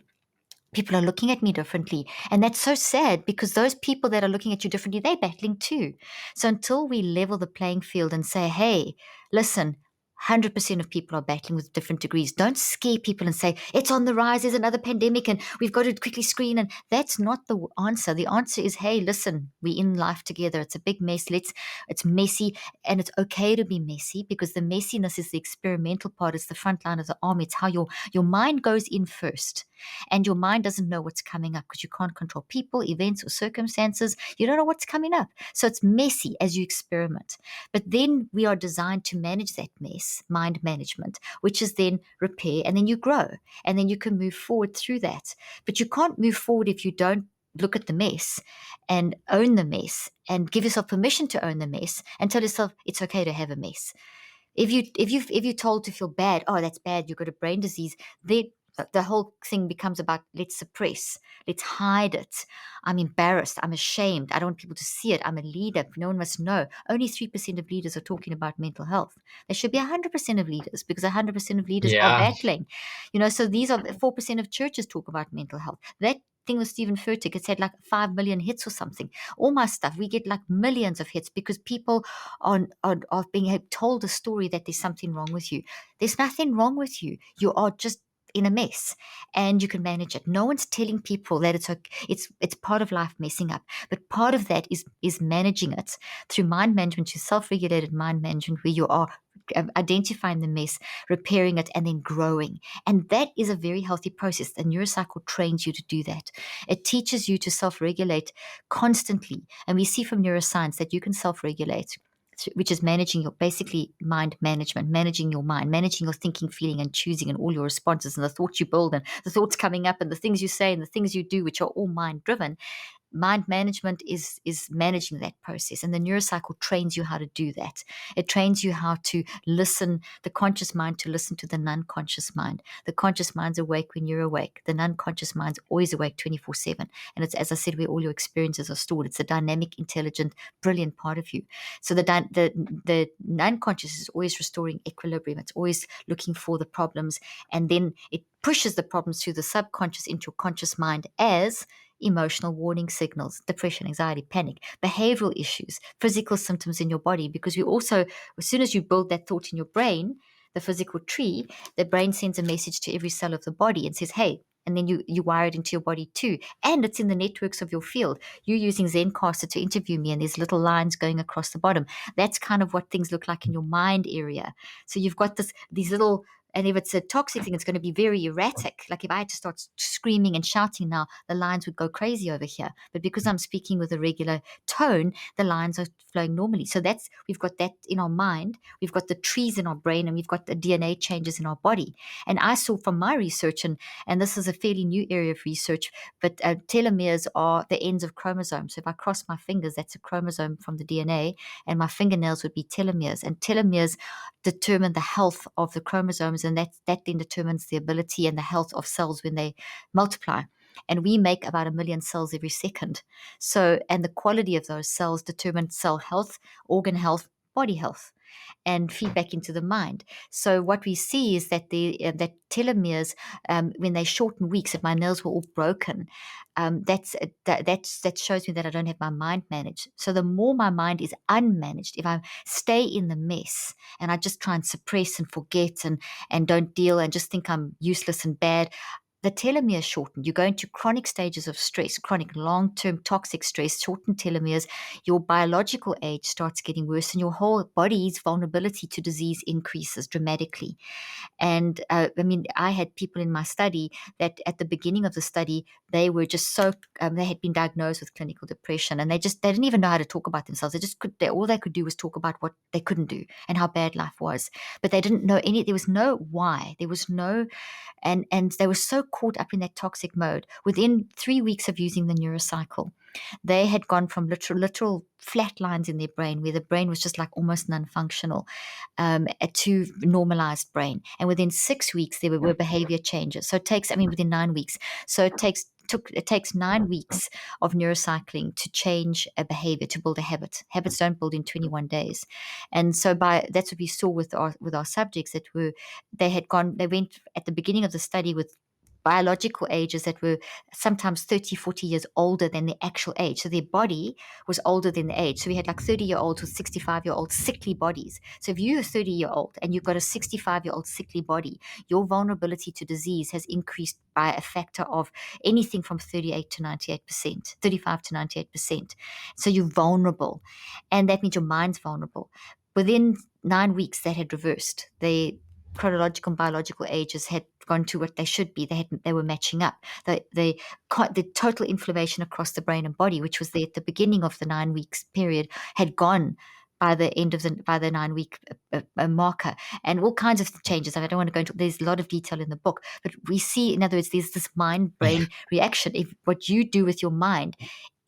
People are looking at me differently. And that's so sad, because those people that are looking at you differently, they're battling too. So until we level the playing field and say, hey, listen, 100% of people are battling with different degrees. Don't scare people and say, it's on the rise, there's another pandemic and we've got to quickly screen. And that's not the answer. The answer is, hey, listen, we're in life together. It's a big mess. It's messy, and it's okay to be messy, because the messiness is the experimental part. It's the front line of the army. It's how your mind goes in first. And your mind doesn't know what's coming up, because you can't control people, events, or circumstances. You don't know what's coming up. So it's messy as you experiment. But then we are designed to manage that mess, mind management, which is then repair, and then you grow, and then you can move forward through that. But you can't move forward if you don't look at the mess and own the mess and give yourself permission to own the mess and tell yourself it's okay to have a mess. If you're told to feel bad, oh, that's bad, you've got a brain disease, then the whole thing becomes about let's suppress, let's hide it. I'm embarrassed, I'm ashamed, I don't want people to see it, I'm a leader, no one must know. Only 3% of leaders are talking about mental health. There should be 100% of leaders, because 100% of leaders are Yeah. battling. So these are 4% of churches talk about mental health. That thing with Stephen Furtick, it's had like 5 million hits or something. All my stuff, we get like millions of hits because people are being told a story that there's something wrong with you. There's nothing wrong with you. You are just in a mess, and you can manage it. No one's telling people that it's okay. It's part of life messing up, but part of that is managing it through mind management, to self-regulated mind management, where you are identifying the mess, repairing it, and then growing. And that is a very healthy process. The Neurocycle trains you to do that. It teaches you to self-regulate constantly, and we see from neuroscience that you can self-regulate, which is managing your basically mind management, managing your mind, managing your thinking, feeling, and choosing, and all your responses, and the thoughts you build, and the thoughts coming up, and the things you say, and the things you do, which are all mind driven. Mind management is managing that process, and the neurocycle trains you how to do that. It trains you how to listen, the conscious mind to listen to the non-conscious mind. The conscious mind's awake when you're awake. The non-conscious mind's always awake 24/7, and it's, as I said, where all your experiences are stored. It's a dynamic, intelligent, brilliant part of you. So the non-conscious is always restoring equilibrium. It's always looking for the problems, and then it pushes the problems through the subconscious into your conscious mind as emotional warning signals: depression, anxiety, panic, behavioral issues, physical symptoms in your body. Because we also, as soon as you build that thought in your brain, the physical tree, the brain sends a message to every cell of the body and says, hey, and then you wire it into your body too. And it's in the networks of your field. You're using Zencaster to interview me, and there's little lines going across the bottom. That's kind of what things look like in your mind area. So you've got these little, and if it's a toxic thing, it's going to be very erratic. Like if I had to start screaming and shouting now, the lines would go crazy over here. But because I'm speaking with a regular tone, the lines are flowing normally. So we've got that in our mind. We've got the trees in our brain, and we've got the DNA changes in our body. And I saw from my research, and this is a fairly new area of research, but telomeres are the ends of chromosomes. So if I cross my fingers, that's a chromosome from the DNA, and my fingernails would be telomeres. And telomeres determine the health of the chromosomes, and that then determines the ability and the health of cells when they multiply. And we make about 1 million cells every second. So, and the quality of those cells determine cell health, organ health, body health, and feedback into the mind. So what we see is that that telomeres, when they shorten weeks, if my nails were all broken, that shows me that I don't have my mind managed. So the more my mind is unmanaged, if I stay in the mess and I just try and suppress and forget and don't deal and just think I'm useless and bad, the telomeres shorten. You go into chronic stages of stress, chronic long-term toxic stress, shortened telomeres. Your biological age starts getting worse, and your whole body's vulnerability to disease increases dramatically. And I had people in my study that at the beginning of the study, they were just so, they had been diagnosed with clinical depression, and they didn't even know how to talk about themselves. All they could do was talk about what they couldn't do and how bad life was. But they didn't know there was no why. There was no, and they were so caught up in that toxic mode. Within 3 weeks of using the neurocycle, they had gone from literal flat lines in their brain, where the brain was just like almost non-functional, to normalized brain. And within 6 weeks, there were behavior changes. So within 9 weeks. So it takes 9 weeks of neurocycling to change a behavior, to build a habit. Habits don't build in 21 days. And so that's what we saw with our subjects, they went at the beginning of the study with biological ages that were sometimes 30, 40 years older than the actual age. So their body was older than the age. So we had like 30-year-olds with 65-year-old sickly bodies. So if you're a 30-year-old and you've got a 65-year-old sickly body, your vulnerability to disease has increased by a factor of anything from 38 to 98%, 35 to 98%. So you're vulnerable. And that means your mind's vulnerable. Within 9 weeks, that had reversed. Chronological and biological ages had gone to what they should be. They were matching up. The total inflammation across the brain and body, which was there at the beginning of the 9 weeks period, had gone by the end of by the 9 week marker, and all kinds of changes. I don't want to go into, there's a lot of detail in the book, but we see, in other words, there's this mind brain reaction. If what you do with your mind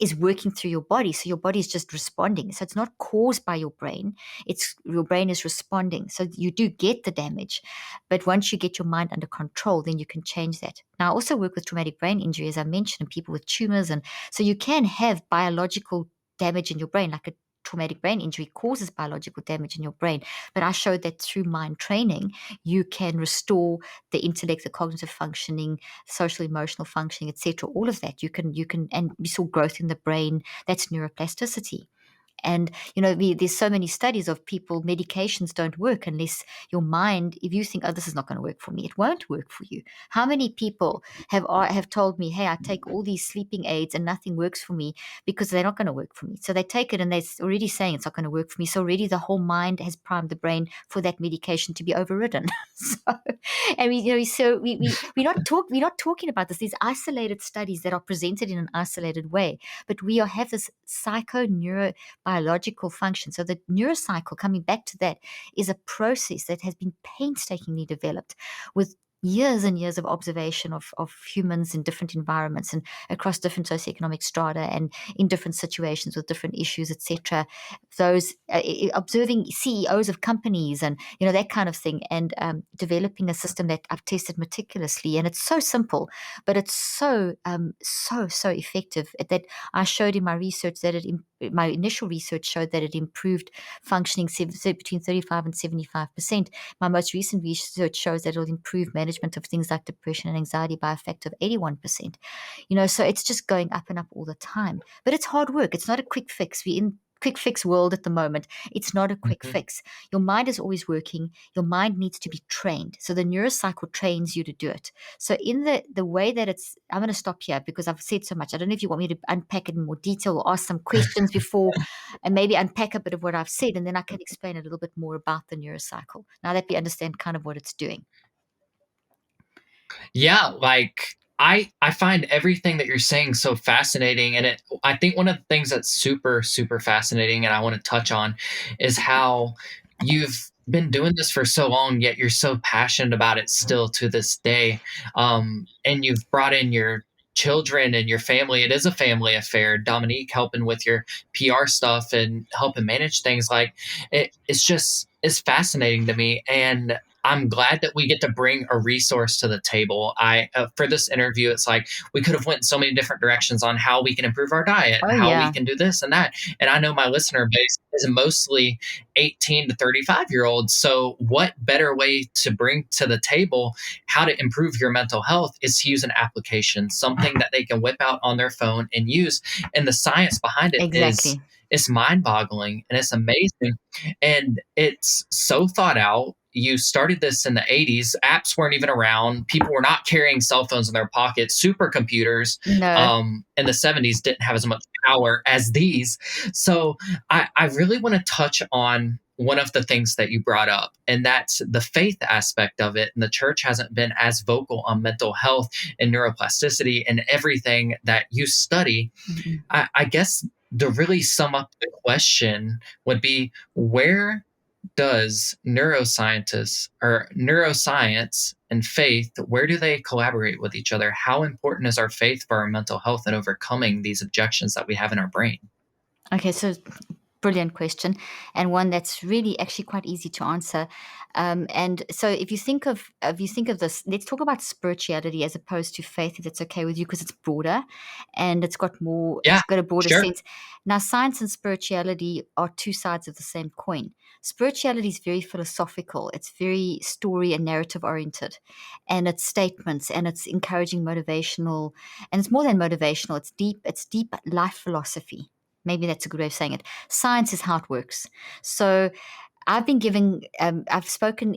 is working through your body, so your body is just responding. So it's not caused by your brain, it's your brain is responding. So you do get the damage, but once you get your mind under control, then you can change that. Now, I also work with traumatic brain injury, as I mentioned, and people with tumors, and so you can have biological damage in your brain, like a traumatic brain injury causes biological damage in your brain. But I showed that through mind training, you can restore the intellect, the cognitive functioning, social emotional functioning, etc. All of that you can, and we saw growth in the brain. That's neuroplasticity. And, there's so many studies of people, medications don't work unless your mind, if you think, oh, this is not going to work for me, it won't work for you. How many people have told me, hey, I take all these sleeping aids and nothing works for me because they're not going to work for me. So they take it and they're already saying it's not going to work for me. So already the whole mind has primed the brain for that medication to be overridden. So, and we're not talking about this. These isolated studies that are presented in an isolated way, but we have this psycho-neuro biological function. So the neurocycle, coming back to that, is a process that has been painstakingly developed with years and years of observation of humans in different environments and across different socioeconomic strata and in different situations with different issues, etc. Those observing CEOs of companies and that kind of thing, and developing a system that I've tested meticulously. And it's so simple, but it's so effective that I showed in my research that my initial research showed that it improved functioning between 35 and 75%. My most recent research shows that it'll improve management of things like depression and anxiety by a factor of 81%. So it's just going up and up all the time. But it's hard work. It's not a quick fix. We're in quick fix world at the moment. It's not a quick fix. Your mind is always working. Your mind needs to be trained. So the neurocycle trains you to do it. So in the way that I'm going to stop here because I've said so much. I don't know if you want me to unpack it in more detail or ask some questions before and maybe unpack a bit of what I've said, and then I can explain a little bit more about the neurocycle now that we understand kind of what it's doing. Yeah, like I find everything that you're saying so fascinating, and I think one of the things that's super super fascinating and I want to touch on is how you've been doing this for so long, yet you're so passionate about it still to this day. And you've brought in your children and your family. It is a family affair. Dominique helping with your PR stuff and helping manage things. Like it's fascinating to me, and I'm glad that we get to bring a resource to the table. For this interview, it's like we could have went in so many different directions on how we can improve our diet, Oh, how yeah. we can do this and that. And I know my listener base is mostly 18 to 35-year-olds. So what better way to bring to the table how to improve your mental health is to use an application, something that they can whip out on their phone and use. And the science behind it is Exactly. it's mind-boggling and it's amazing. And it's so thought out. You started this in the 80s. Apps weren't even around. People were not carrying cell phones in their pockets. Supercomputers No. in the 70s didn't have as much power as these. So I really want to touch on one of the things that you brought up, and that's the faith aspect of it. And the church hasn't been as vocal on mental health and neuroplasticity and everything that you study. Mm-hmm. I guess to really sum up the question would be, where does neuroscientists or neuroscience and faith, where do they collaborate with each other? How important is our faith for our mental health and overcoming these objections that we have in our brain? Okay, so brilliant question, and one that's really actually quite easy to answer. And so if you think of this, let's talk about spirituality as opposed to faith, if it's okay with you, because it's broader and it's got Yeah, a broader sure. sense. Now, science and spirituality are two sides of the same coin. Spirituality is very philosophical. It's very story and narrative oriented, and it's statements and it's encouraging motivational, and it's more than motivational. It's deep. It's deep life philosophy. Maybe that's a good way of saying it. Science is how it works. So I've been giving, as I've spoken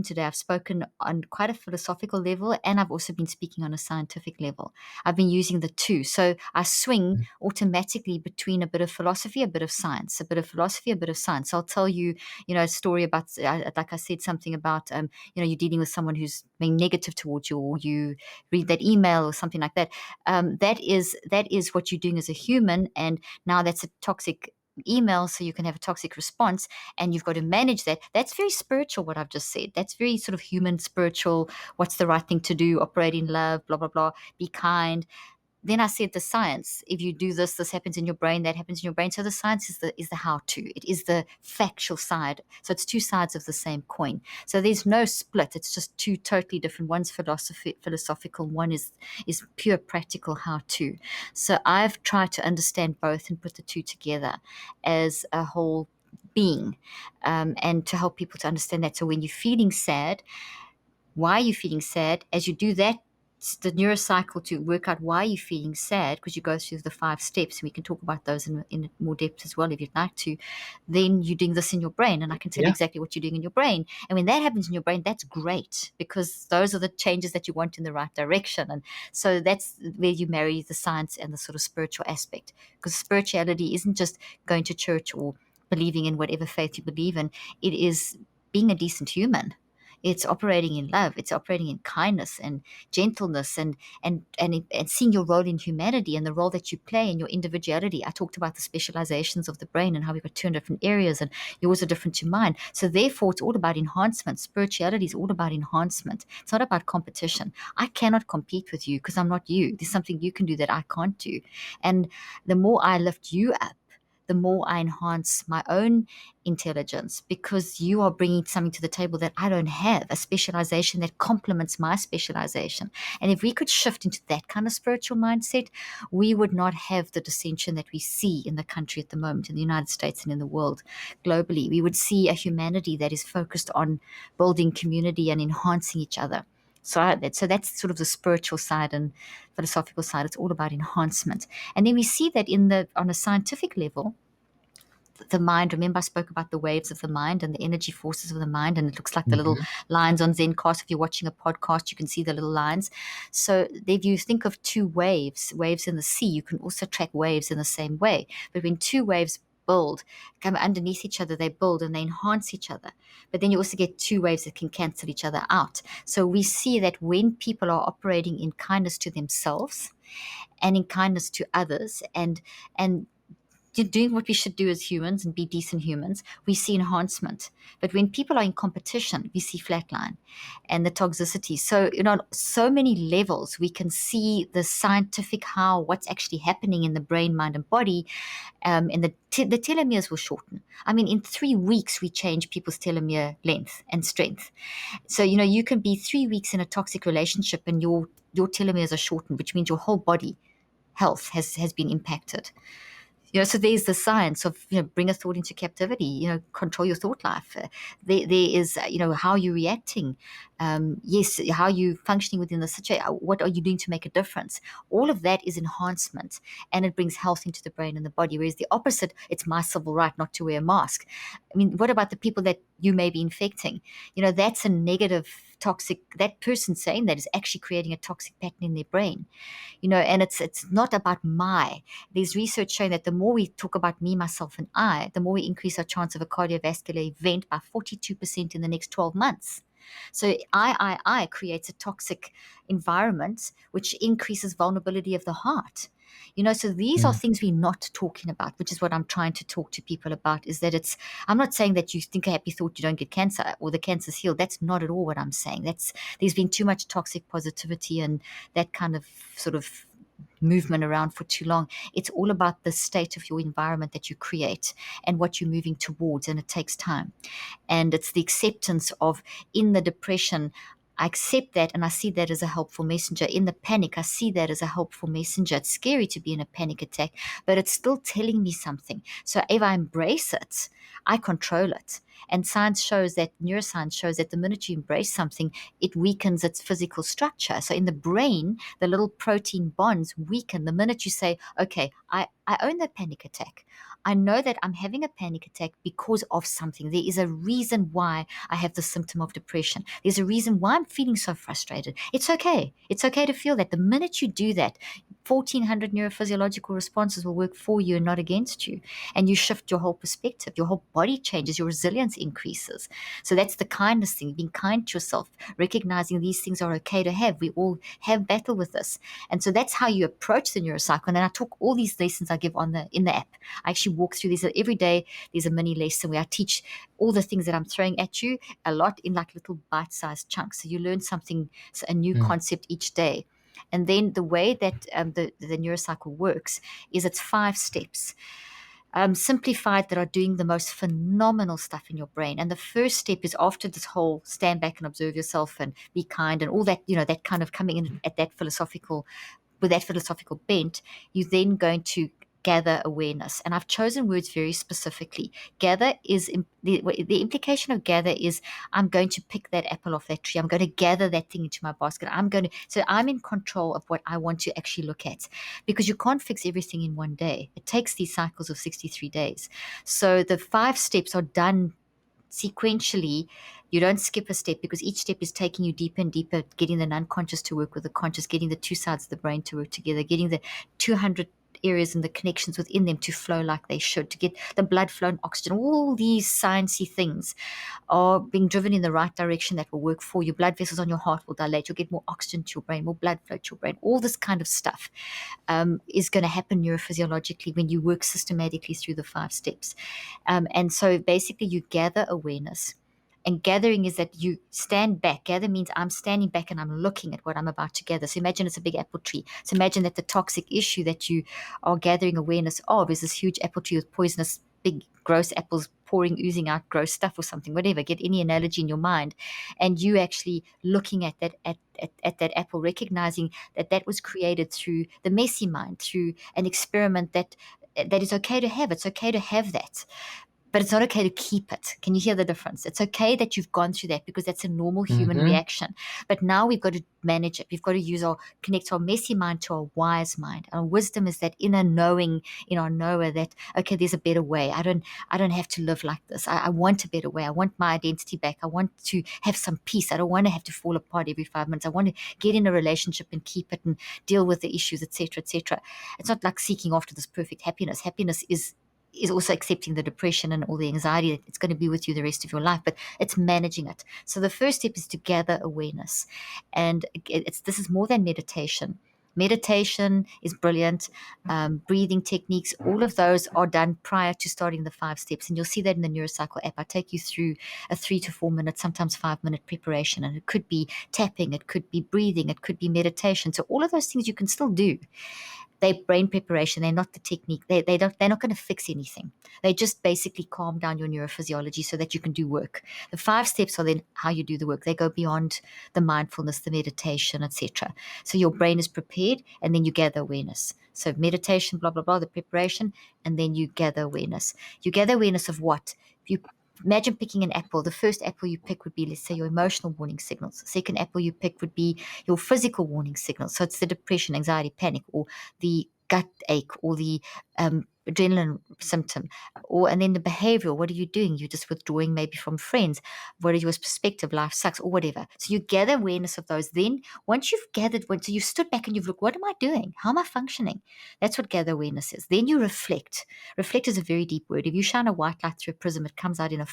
today, I've spoken on quite a philosophical level, and I've also been speaking on a scientific level. I've been using the two. So I swing automatically between a bit of philosophy, a bit of science, a bit of philosophy, a bit of science. I'll tell you, a story about, like I said, something about, you're dealing with someone who's being negative towards you, or you read that email or something like that. That is what you're doing as a human, and now that's a toxic email so you can have a toxic response, and you've got to manage that. That's very spiritual, what I've just said. That's very sort of human, spiritual. What's the right thing to do? Operate in love, blah, blah, blah. Be kind. Then I said the science. If you do this, this happens in your brain, that happens in your brain. So the science is the how to. It is the factual side. So it's two sides of the same coin. So there's no split. It's just two totally different. One's philosophical, one is pure practical how to. So I've tried to understand both and put the two together as a whole being, and to help people to understand that. So when you're feeling sad, why are you feeling sad? As you do that, the neurocycle to work out why you're feeling sad, because you go through the 5 steps, and we can talk about those in more depth as well if you'd like to. Then you're doing this in your brain, and I can tell you exactly what you're doing in your brain. And when that happens in your brain, that's great, because those are the changes that you want in the right direction. And so that's where you marry the science and the sort of spiritual aspect, because spirituality isn't just going to church or believing in whatever faith you believe in. It is being a decent human. It's operating in love. It's operating in kindness and gentleness, and seeing your role in humanity and the role that you play in your individuality. I talked about the specializations of the brain and how we've got 2 different areas, and yours are different to mine. So therefore, it's all about enhancement. Spirituality is all about enhancement. It's not about competition. I cannot compete with you because I'm not you. There's something you can do that I can't do. And the more I lift you up, the more I enhance my own intelligence, because you are bringing something to the table that I don't have, a specialization that complements my specialization. And if we could shift into that kind of spiritual mindset, we would not have the dissension that we see in the country at the moment, in the United States and in the world globally. We would see a humanity that is focused on building community and enhancing each other. So that's sort of the spiritual side and philosophical side. It's all about enhancement. And then we see that on a scientific level, the mind. Remember, I spoke about the waves of the mind and the energy forces of the mind, and it looks like the little lines on Zencast. If you're watching a podcast, you can see the little lines. So if you think of 2 waves in the sea, you can also track waves in the same way. But when 2 waves come underneath each other, they build and they enhance each other. But then you also get 2 waves that can cancel each other out. So we see that when people are operating in kindness to themselves and in kindness to others, and doing what we should do as humans and be decent humans, we see enhancement. But when people are in competition, we see flatline and the toxicity. So, on so many levels, we can see the scientific what's actually happening in the brain, mind, and body. And the telomeres will shorten. I mean, in 3 weeks, we change people's telomere length and strength. So, you can be 3 weeks in a toxic relationship and your telomeres are shortened, which means your whole body health has been impacted. So there's the science of, bring a thought into captivity, control your thought life. There is, how you're reacting. Yes, how you functioning within the situation. What are you doing to make a difference? All of that is enhancement, and it brings health into the brain and the body. Whereas the opposite, it's my civil right not to wear a mask. I mean, what about the people that you may be infecting? That's a negative, toxic. That person saying that is actually creating a toxic pattern in their brain. And it's not about there's research showing that the more we talk about me, myself, and I, the more we increase our chance of a cardiovascular event by 42% in the next 12 months. So I creates a toxic environment, which increases vulnerability of the heart. So these are things we're not talking about, which is what I'm trying to talk to people about, is that I'm not saying that you think a happy thought, you don't get cancer or the cancer's healed. That's not at all what I'm saying. There's been too much toxic positivity and that kind of sort of movement around for too long. It's all about the state of your environment that you create and what you're moving towards, and it takes time. And it's the acceptance of, in the depression, I accept that and I see that as a helpful messenger. In the panic, I see that as a helpful messenger. It's scary to be in a panic attack, but it's still telling me something. So if I embrace it, I control it. And science shows that, neuroscience shows that the minute you embrace something, it weakens its physical structure. So in the brain, the little protein bonds weaken the minute you say, okay, I own the panic attack. I know that I'm having a panic attack because of something. There is a reason why I have the symptom of depression. There's a reason why I'm feeling so frustrated. It's okay. It's okay to feel that. The minute you do that, 1,400 neurophysiological responses will work for you and not against you. And you shift your whole perspective. Your whole body changes. Your resilience increases. So that's the kindness thing, being kind to yourself, recognizing these things are okay to have. We all have battle with this. And so that's how you approach the neurocycle. And I talk all these lessons I give in the app. I actually walk through these every day. There's a mini lesson where I teach all the things that I'm throwing at you, a lot in like little bite-sized chunks. So you learn something, a new concept each day. And then the way that the neurocycle works is it's 5 steps, simplified, that are doing the most phenomenal stuff in your brain. And the first step is, after this whole stand back and observe yourself and be kind and all that, that kind of coming in at that philosophical, with that philosophical bent, you're then going to gather awareness. And I've chosen words very specifically. Gather is the implication of gather is, I'm going to pick that apple off that tree. I'm going to gather that thing into my basket. So I'm in control of what I want to actually look at, because you can't fix everything in one day. It takes these cycles of 63 days. So the 5 steps are done sequentially. You don't skip a step, because each step is taking you deeper and deeper, getting the unconscious to work with the conscious, getting the two sides of the brain to work together, getting the 200 areas and the connections within them to flow like they should, to get the blood flow and oxygen. All these sciencey things are being driven in the right direction that will work for you. Blood vessels on your heart will dilate. You'll get more oxygen to your brain, more blood flow to your brain. All this kind of stuff is going to happen neurophysiologically when you work systematically through the 5 steps. And so basically you gather awareness. And gathering is that you stand back. Gather means I'm standing back and I'm looking at what I'm about to gather. So imagine it's a big apple tree. So imagine that the toxic issue that you are gathering awareness of is this huge apple tree with poisonous, big, gross apples oozing out gross stuff or something, whatever. Get any analogy in your mind. And you actually looking at that, at that apple, recognizing that that was created through the messy mind, through an experiment that is okay to have. It's okay to have that, but it's not okay to keep it. Can you hear the difference? It's okay that you've gone through that, because that's a normal human reaction. But now we've got to manage it. We've got to connect our messy mind to our wise mind. Our wisdom is that inner knowing in our knower that, okay, there's a better way. I don't have to live like this. I want a better way. I want my identity back. I want to have some peace. I don't want to have to fall apart every 5 minutes. I want to get in a relationship and keep it and deal with the issues, etc., etc. It's not like seeking after this perfect happiness. Happiness is also accepting the depression and all the anxiety that it's going to be with you the rest of your life, but it's managing it. So the first step is to gather awareness. And this is more than meditation. Meditation is brilliant. Breathing techniques, all of those are done prior to starting the 5 steps. And you'll see that in the Neurocycle app. I take you through a 3 to 4 minute, sometimes 5-minute preparation. And it could be tapping, it could be breathing, it could be meditation. So all of those things you can still do. They're brain preparation. They're not the technique. They're not going to fix anything. They just basically calm down your neurophysiology so that you can do work. The 5 steps are then how you do the work. They go beyond the mindfulness, the meditation, etc. So your brain is prepared, and then you gather awareness. So meditation, blah, blah, blah, the preparation, and then you gather awareness. You gather awareness of what? You imagine picking an apple. The first apple you pick would be, let's say, your emotional warning signals. The second apple you pick would be your physical warning signals. So it's the depression, anxiety, panic, or the gut ache, or the adrenaline symptom, and then the behavioral. What are you doing? You're just withdrawing maybe from friends. What is your perspective? Life sucks, or whatever. So you gather awareness of those. Then once you've gathered, so you've stood back and you've looked, what am I doing? How am I functioning? That's what gather awareness is. Then you reflect. Reflect is a very deep word. If you shine a white light through a prism, it comes out in the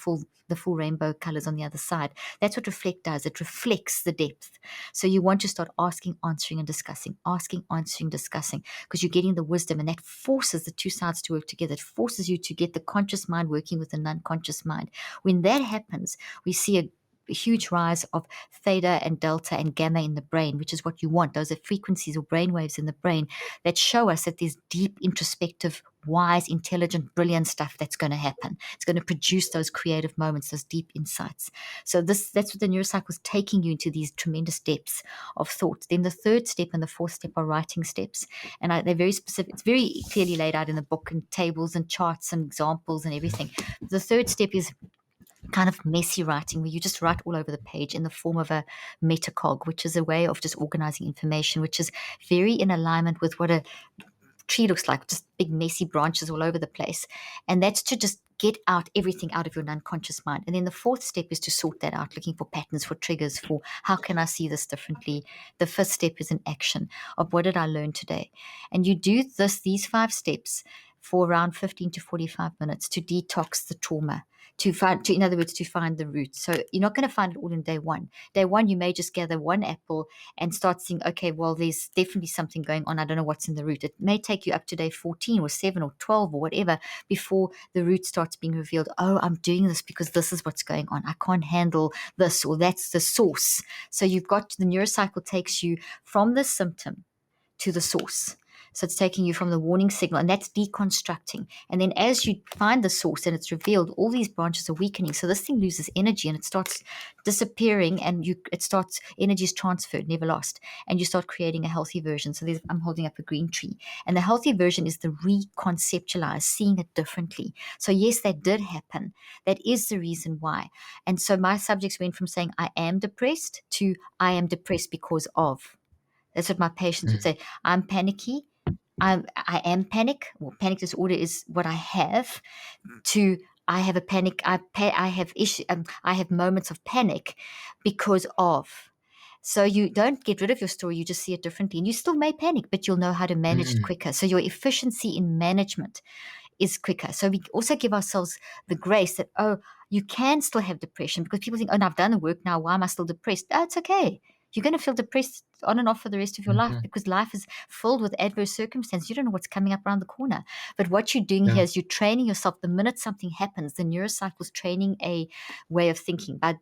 full rainbow colors on the other side. That's what reflect does. It reflects the depth. So you want to start asking, answering, and discussing. Asking, answering, discussing, because you're getting the wisdom, and that forces the two sides to work together. It forces you to get the conscious mind working with the non-conscious mind. When that happens, we see a huge rise of theta and delta and gamma in the brain, which is what you want. Those are frequencies or brain waves in the brain that show us that there's deep, introspective, wise, intelligent, brilliant stuff that's going to happen. It's going to produce those creative moments, those deep insights. So that's what the neurocycle is taking you into, these tremendous depths of thought. Then the 3rd step and the 4th step are writing steps. And they're very specific. It's very clearly laid out in the book, and tables and charts and examples and everything. The 3rd step is kind of messy writing, where you just write all over the page in the form of a metacog, which is a way of just organizing information, which is very in alignment with what a tree looks like, just big messy branches all over the place. And that's to just get out everything out of your unconscious mind. And then the fourth step is to sort that out, looking for patterns, for triggers, for how can I see this differently. The fifth step is an action of what did I learn today. And you do these 5 steps for around 15 to 45 minutes to detox the trauma, in other words, to find the root. So you're not going to find it all in day one. Day one, you may just gather one apple and start seeing, okay, well, there's definitely something going on. I don't know what's in the root. It may take you up to day 14 or 7 or 12 or whatever before the root starts being revealed. Oh, I'm doing this because this is what's going on. I can't handle this, or that's the source. So you've got the neurocycle takes you from the symptom to the source. So it's taking you from the warning signal, and that's deconstructing. And then as you find the source and it's revealed, all these branches are weakening. So this thing loses energy and it starts disappearing, and energy is transferred, never lost. And you start creating a healthy version. So I'm holding up a green tree. And the healthy version is the reconceptualize, seeing it differently. So yes, that did happen. That is the reason why. And so my subjects went from saying I am depressed to I am depressed because of. That's what my patients would say. I'm panicky. I am panic. Well, panic disorder is what I have. To I have a panic. I have issue. I have moments of panic because of. So you don't get rid of your story. You just see it differently, and you still may panic, but you'll know how to manage it quicker. So your efficiency in management is quicker. So we also give ourselves the grace that, oh, you can still have depression, because people think, oh, no, I've done the work now. Why am I still depressed? Oh, it's okay. You're going to feel depressed on and off for the rest of your life, because life is filled with adverse circumstances. You don't know what's coming up around the corner. But what you're doing here is you're training yourself. The minute something happens, the neurocycle is training a way of thinking by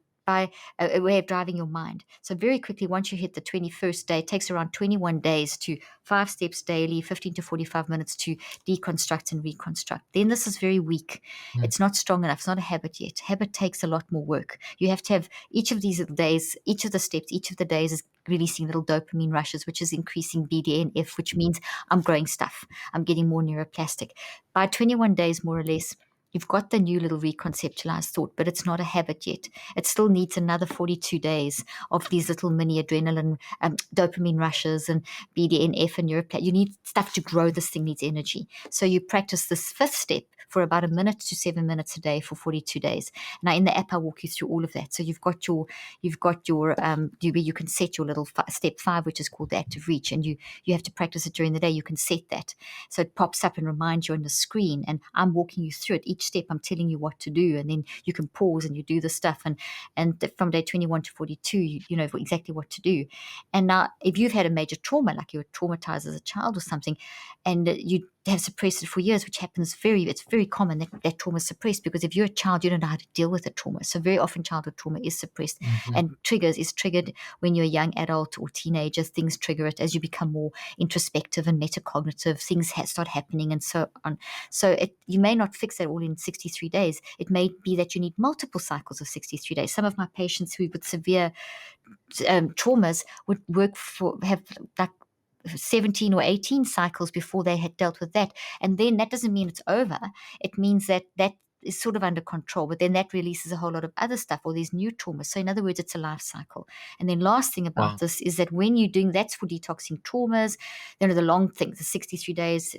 a way of driving your mind. So very quickly, once you hit the 21st day, it takes around 21 days to 5 steps daily, 15 to 45 minutes to deconstruct and reconstruct. Then this is very weak. It's not strong enough. It's not a habit yet. Habit takes a lot more work. You have to have each of these days, each of the steps, each of the days is releasing little dopamine rushes, which is increasing BDNF, which means I'm growing stuff. I'm getting more neuroplastic. By 21 days, more or less, you've got the new little reconceptualized thought, but it's not a habit yet. It still needs another 42 days of these little mini adrenaline, dopamine rushes and BDNF and neuroplastic. You need stuff to grow. This thing needs energy. So you practice this 5th step for about 1 minute to 7 minutes a day for 42 days. Now in the app, I walk you through all of that. So you've got your you can set your little step 5, which is called the active reach, and you have to practice it during the day. You can set that. So it pops up and reminds you on the screen, and I'm walking you through it. Each step I'm telling you what to do, and then you can pause and you do the stuff, and from day 21 to 42 you know exactly what to do. And now if you've had a major trauma, like you were traumatized as a child or something, and you have suppressed it for years, which happens it's very common that trauma is suppressed, because if you're a child, you don't know how to deal with the trauma. So very often childhood trauma is suppressed and is triggered when you're a young adult or teenager. Things trigger it as you become more introspective and metacognitive. Things start happening and so on. So you may not fix that all in 63 days. It may be that you need multiple cycles of 63 days. Some of my patients who with severe traumas would have like 17 or 18 cycles before they had dealt with that. And then that doesn't mean it's over. It means that is sort of under control, but then that releases a whole lot of other stuff, all these new traumas. So in other words, it's a life cycle. And then last thing about this is that when you're doing, that's for detoxing traumas, the long things, the 63 days,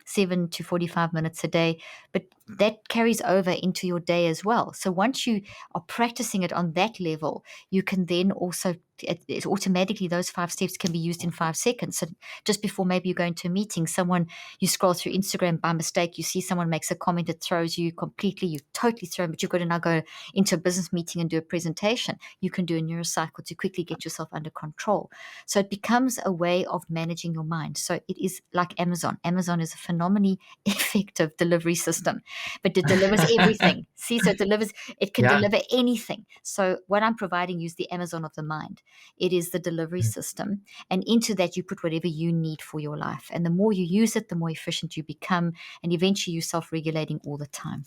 7 to 45 minutes a day, but that carries over into your day as well. So once you are practicing it on that level, you can then also it automatically, those 5 steps can be used in 5 seconds. So just before maybe you go into a meeting, you scroll through Instagram by mistake, you see someone makes a comment that throws you completely, you totally thrown, but you've got to now go into a business meeting and do a presentation. You can do a neurocycle to quickly get yourself under control. So it becomes a way of managing your mind. So it is like Amazon. Amazon is a phenomenally effective delivery system, but it delivers everything. See, so it can deliver anything. So what I'm providing you is the Amazon of the mind. It is the delivery system. And into that, you put whatever you need for your life. And the more you use it, the more efficient you become. And eventually you're self-regulating all the time.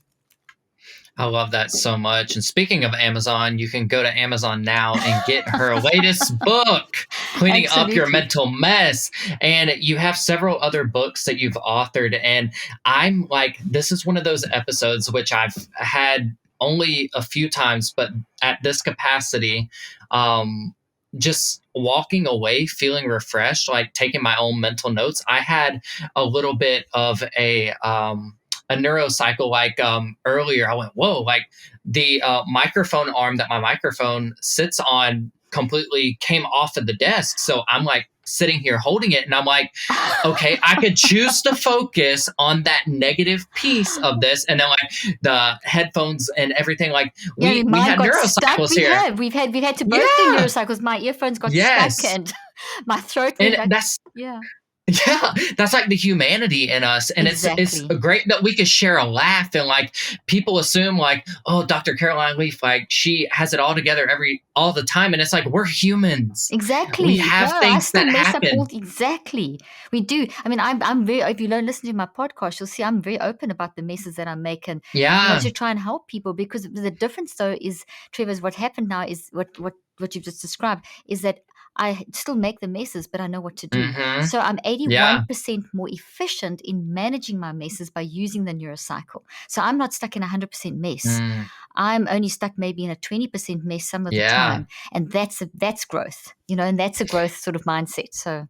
I love that so much. And speaking of Amazon, you can go to Amazon now and get her latest book, Cleaning Up Your Mental Mess. And you have several other books that you've authored. And I'm like, this is one of those episodes which I've had only a few times, but at this capacity, just walking away feeling refreshed, like taking my own mental notes. I had a little bit of a neurocycle like earlier. I went, whoa, like the microphone arm that my microphone sits on completely came off of the desk. So I'm like sitting here holding it and I'm like, okay, I could choose to focus on that negative piece of this. And then like the headphones and everything, like we mine had got stuck. neurocycles here. We've had to both do neurocycles. My earphones got stuck and my throat went and that's yeah. Yeah, that's like the humanity in us. And it's great that we could share a laugh and like people assume like, oh, Dr. Caroline Leaf, like she has it all together all the time. And it's like, we're humans. Exactly. We have things that happen. Exactly. We do. I mean, I'm very, if you listen to my podcast, you'll see I'm very open about the messes that I make and to try and help people, because the difference though is, Trevor, what happened now is what you've just described is that I still make the messes, but I know what to do. Mm-hmm. So I'm 81% more efficient in managing my messes by using the Neurocycle. So I'm not stuck in 100% mess. I'm only stuck maybe in a 20% mess some of the time. And that's growth, and that's a growth sort of mindset. So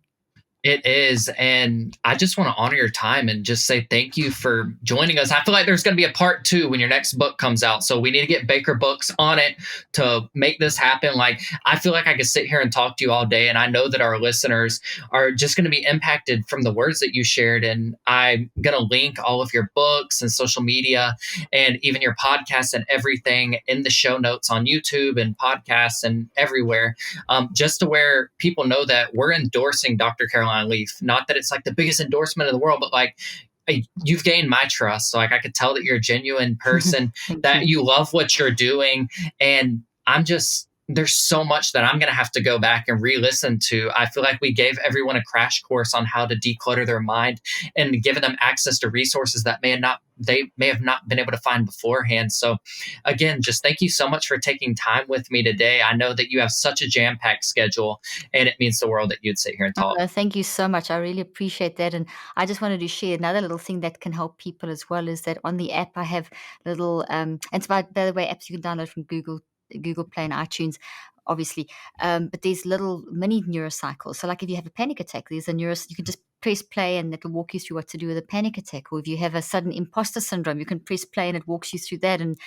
it is. And I just want to honor your time and just say thank you for joining us. I feel like there's going to be a part 2 when your next book comes out. So we need to get Baker Books on it to make this happen. Like, I feel like I could sit here and talk to you all day. And I know that our listeners are just going to be impacted from the words that you shared. And I'm going to link all of your books and social media and even your podcasts and everything in the show notes on YouTube and podcasts and everywhere, just to where people know that we're endorsing Dr. Caroline Leaf. Not that it's like the biggest endorsement in the world, but like you've gained my trust. So like I could tell that you're a genuine person, that you love what you're doing. And there's so much that I'm going to have to go back and re-listen to. I feel like we gave everyone a crash course on how to declutter their mind and given them access to resources that they may have not been able to find beforehand. So again, just thank you so much for taking time with me today. I know that you have such a jam-packed schedule and it means the world that you'd sit here and talk. Thank you so much. I really appreciate that. And I just wanted to share another little thing that can help people as well, is that on the app I have little, and it's by the way, apps you can download from Google Play and iTunes, obviously. But there's little mini neurocycles. So like if you have a panic attack, there's you can just press play and it'll walk you through what to do with a panic attack. Or if you have a sudden imposter syndrome, you can press play and it walks you through that, and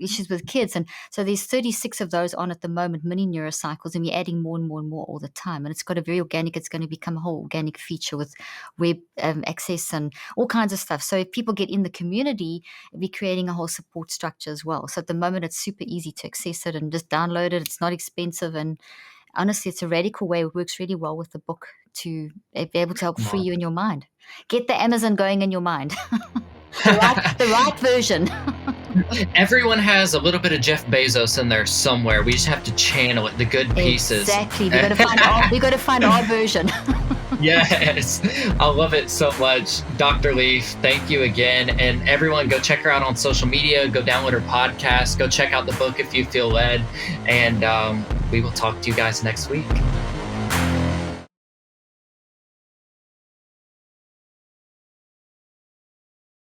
issues with kids. And so there's 36 of those on at the moment, mini neurocycles, and we're adding more and more and more all the time. And it's got it's going to become a whole organic feature with web access and all kinds of stuff. So if people get in the community, we're creating a whole support structure as well. So at the moment, it's super easy to access it and just download it. It's not expensive. And honestly, it's a radical way. It works really well with the book to be able to help free you in your mind. Get the Amazon going in your mind. the right version. Everyone has a little bit of Jeff Bezos in there somewhere. We just have to channel it, the good pieces. Exactly. We got to find our version. Yes. I love it so much. Dr. Leaf, thank you again. And everyone, go check her out on social media. Go download her podcast. Go check out the book if you feel led. And we will talk to you guys next week.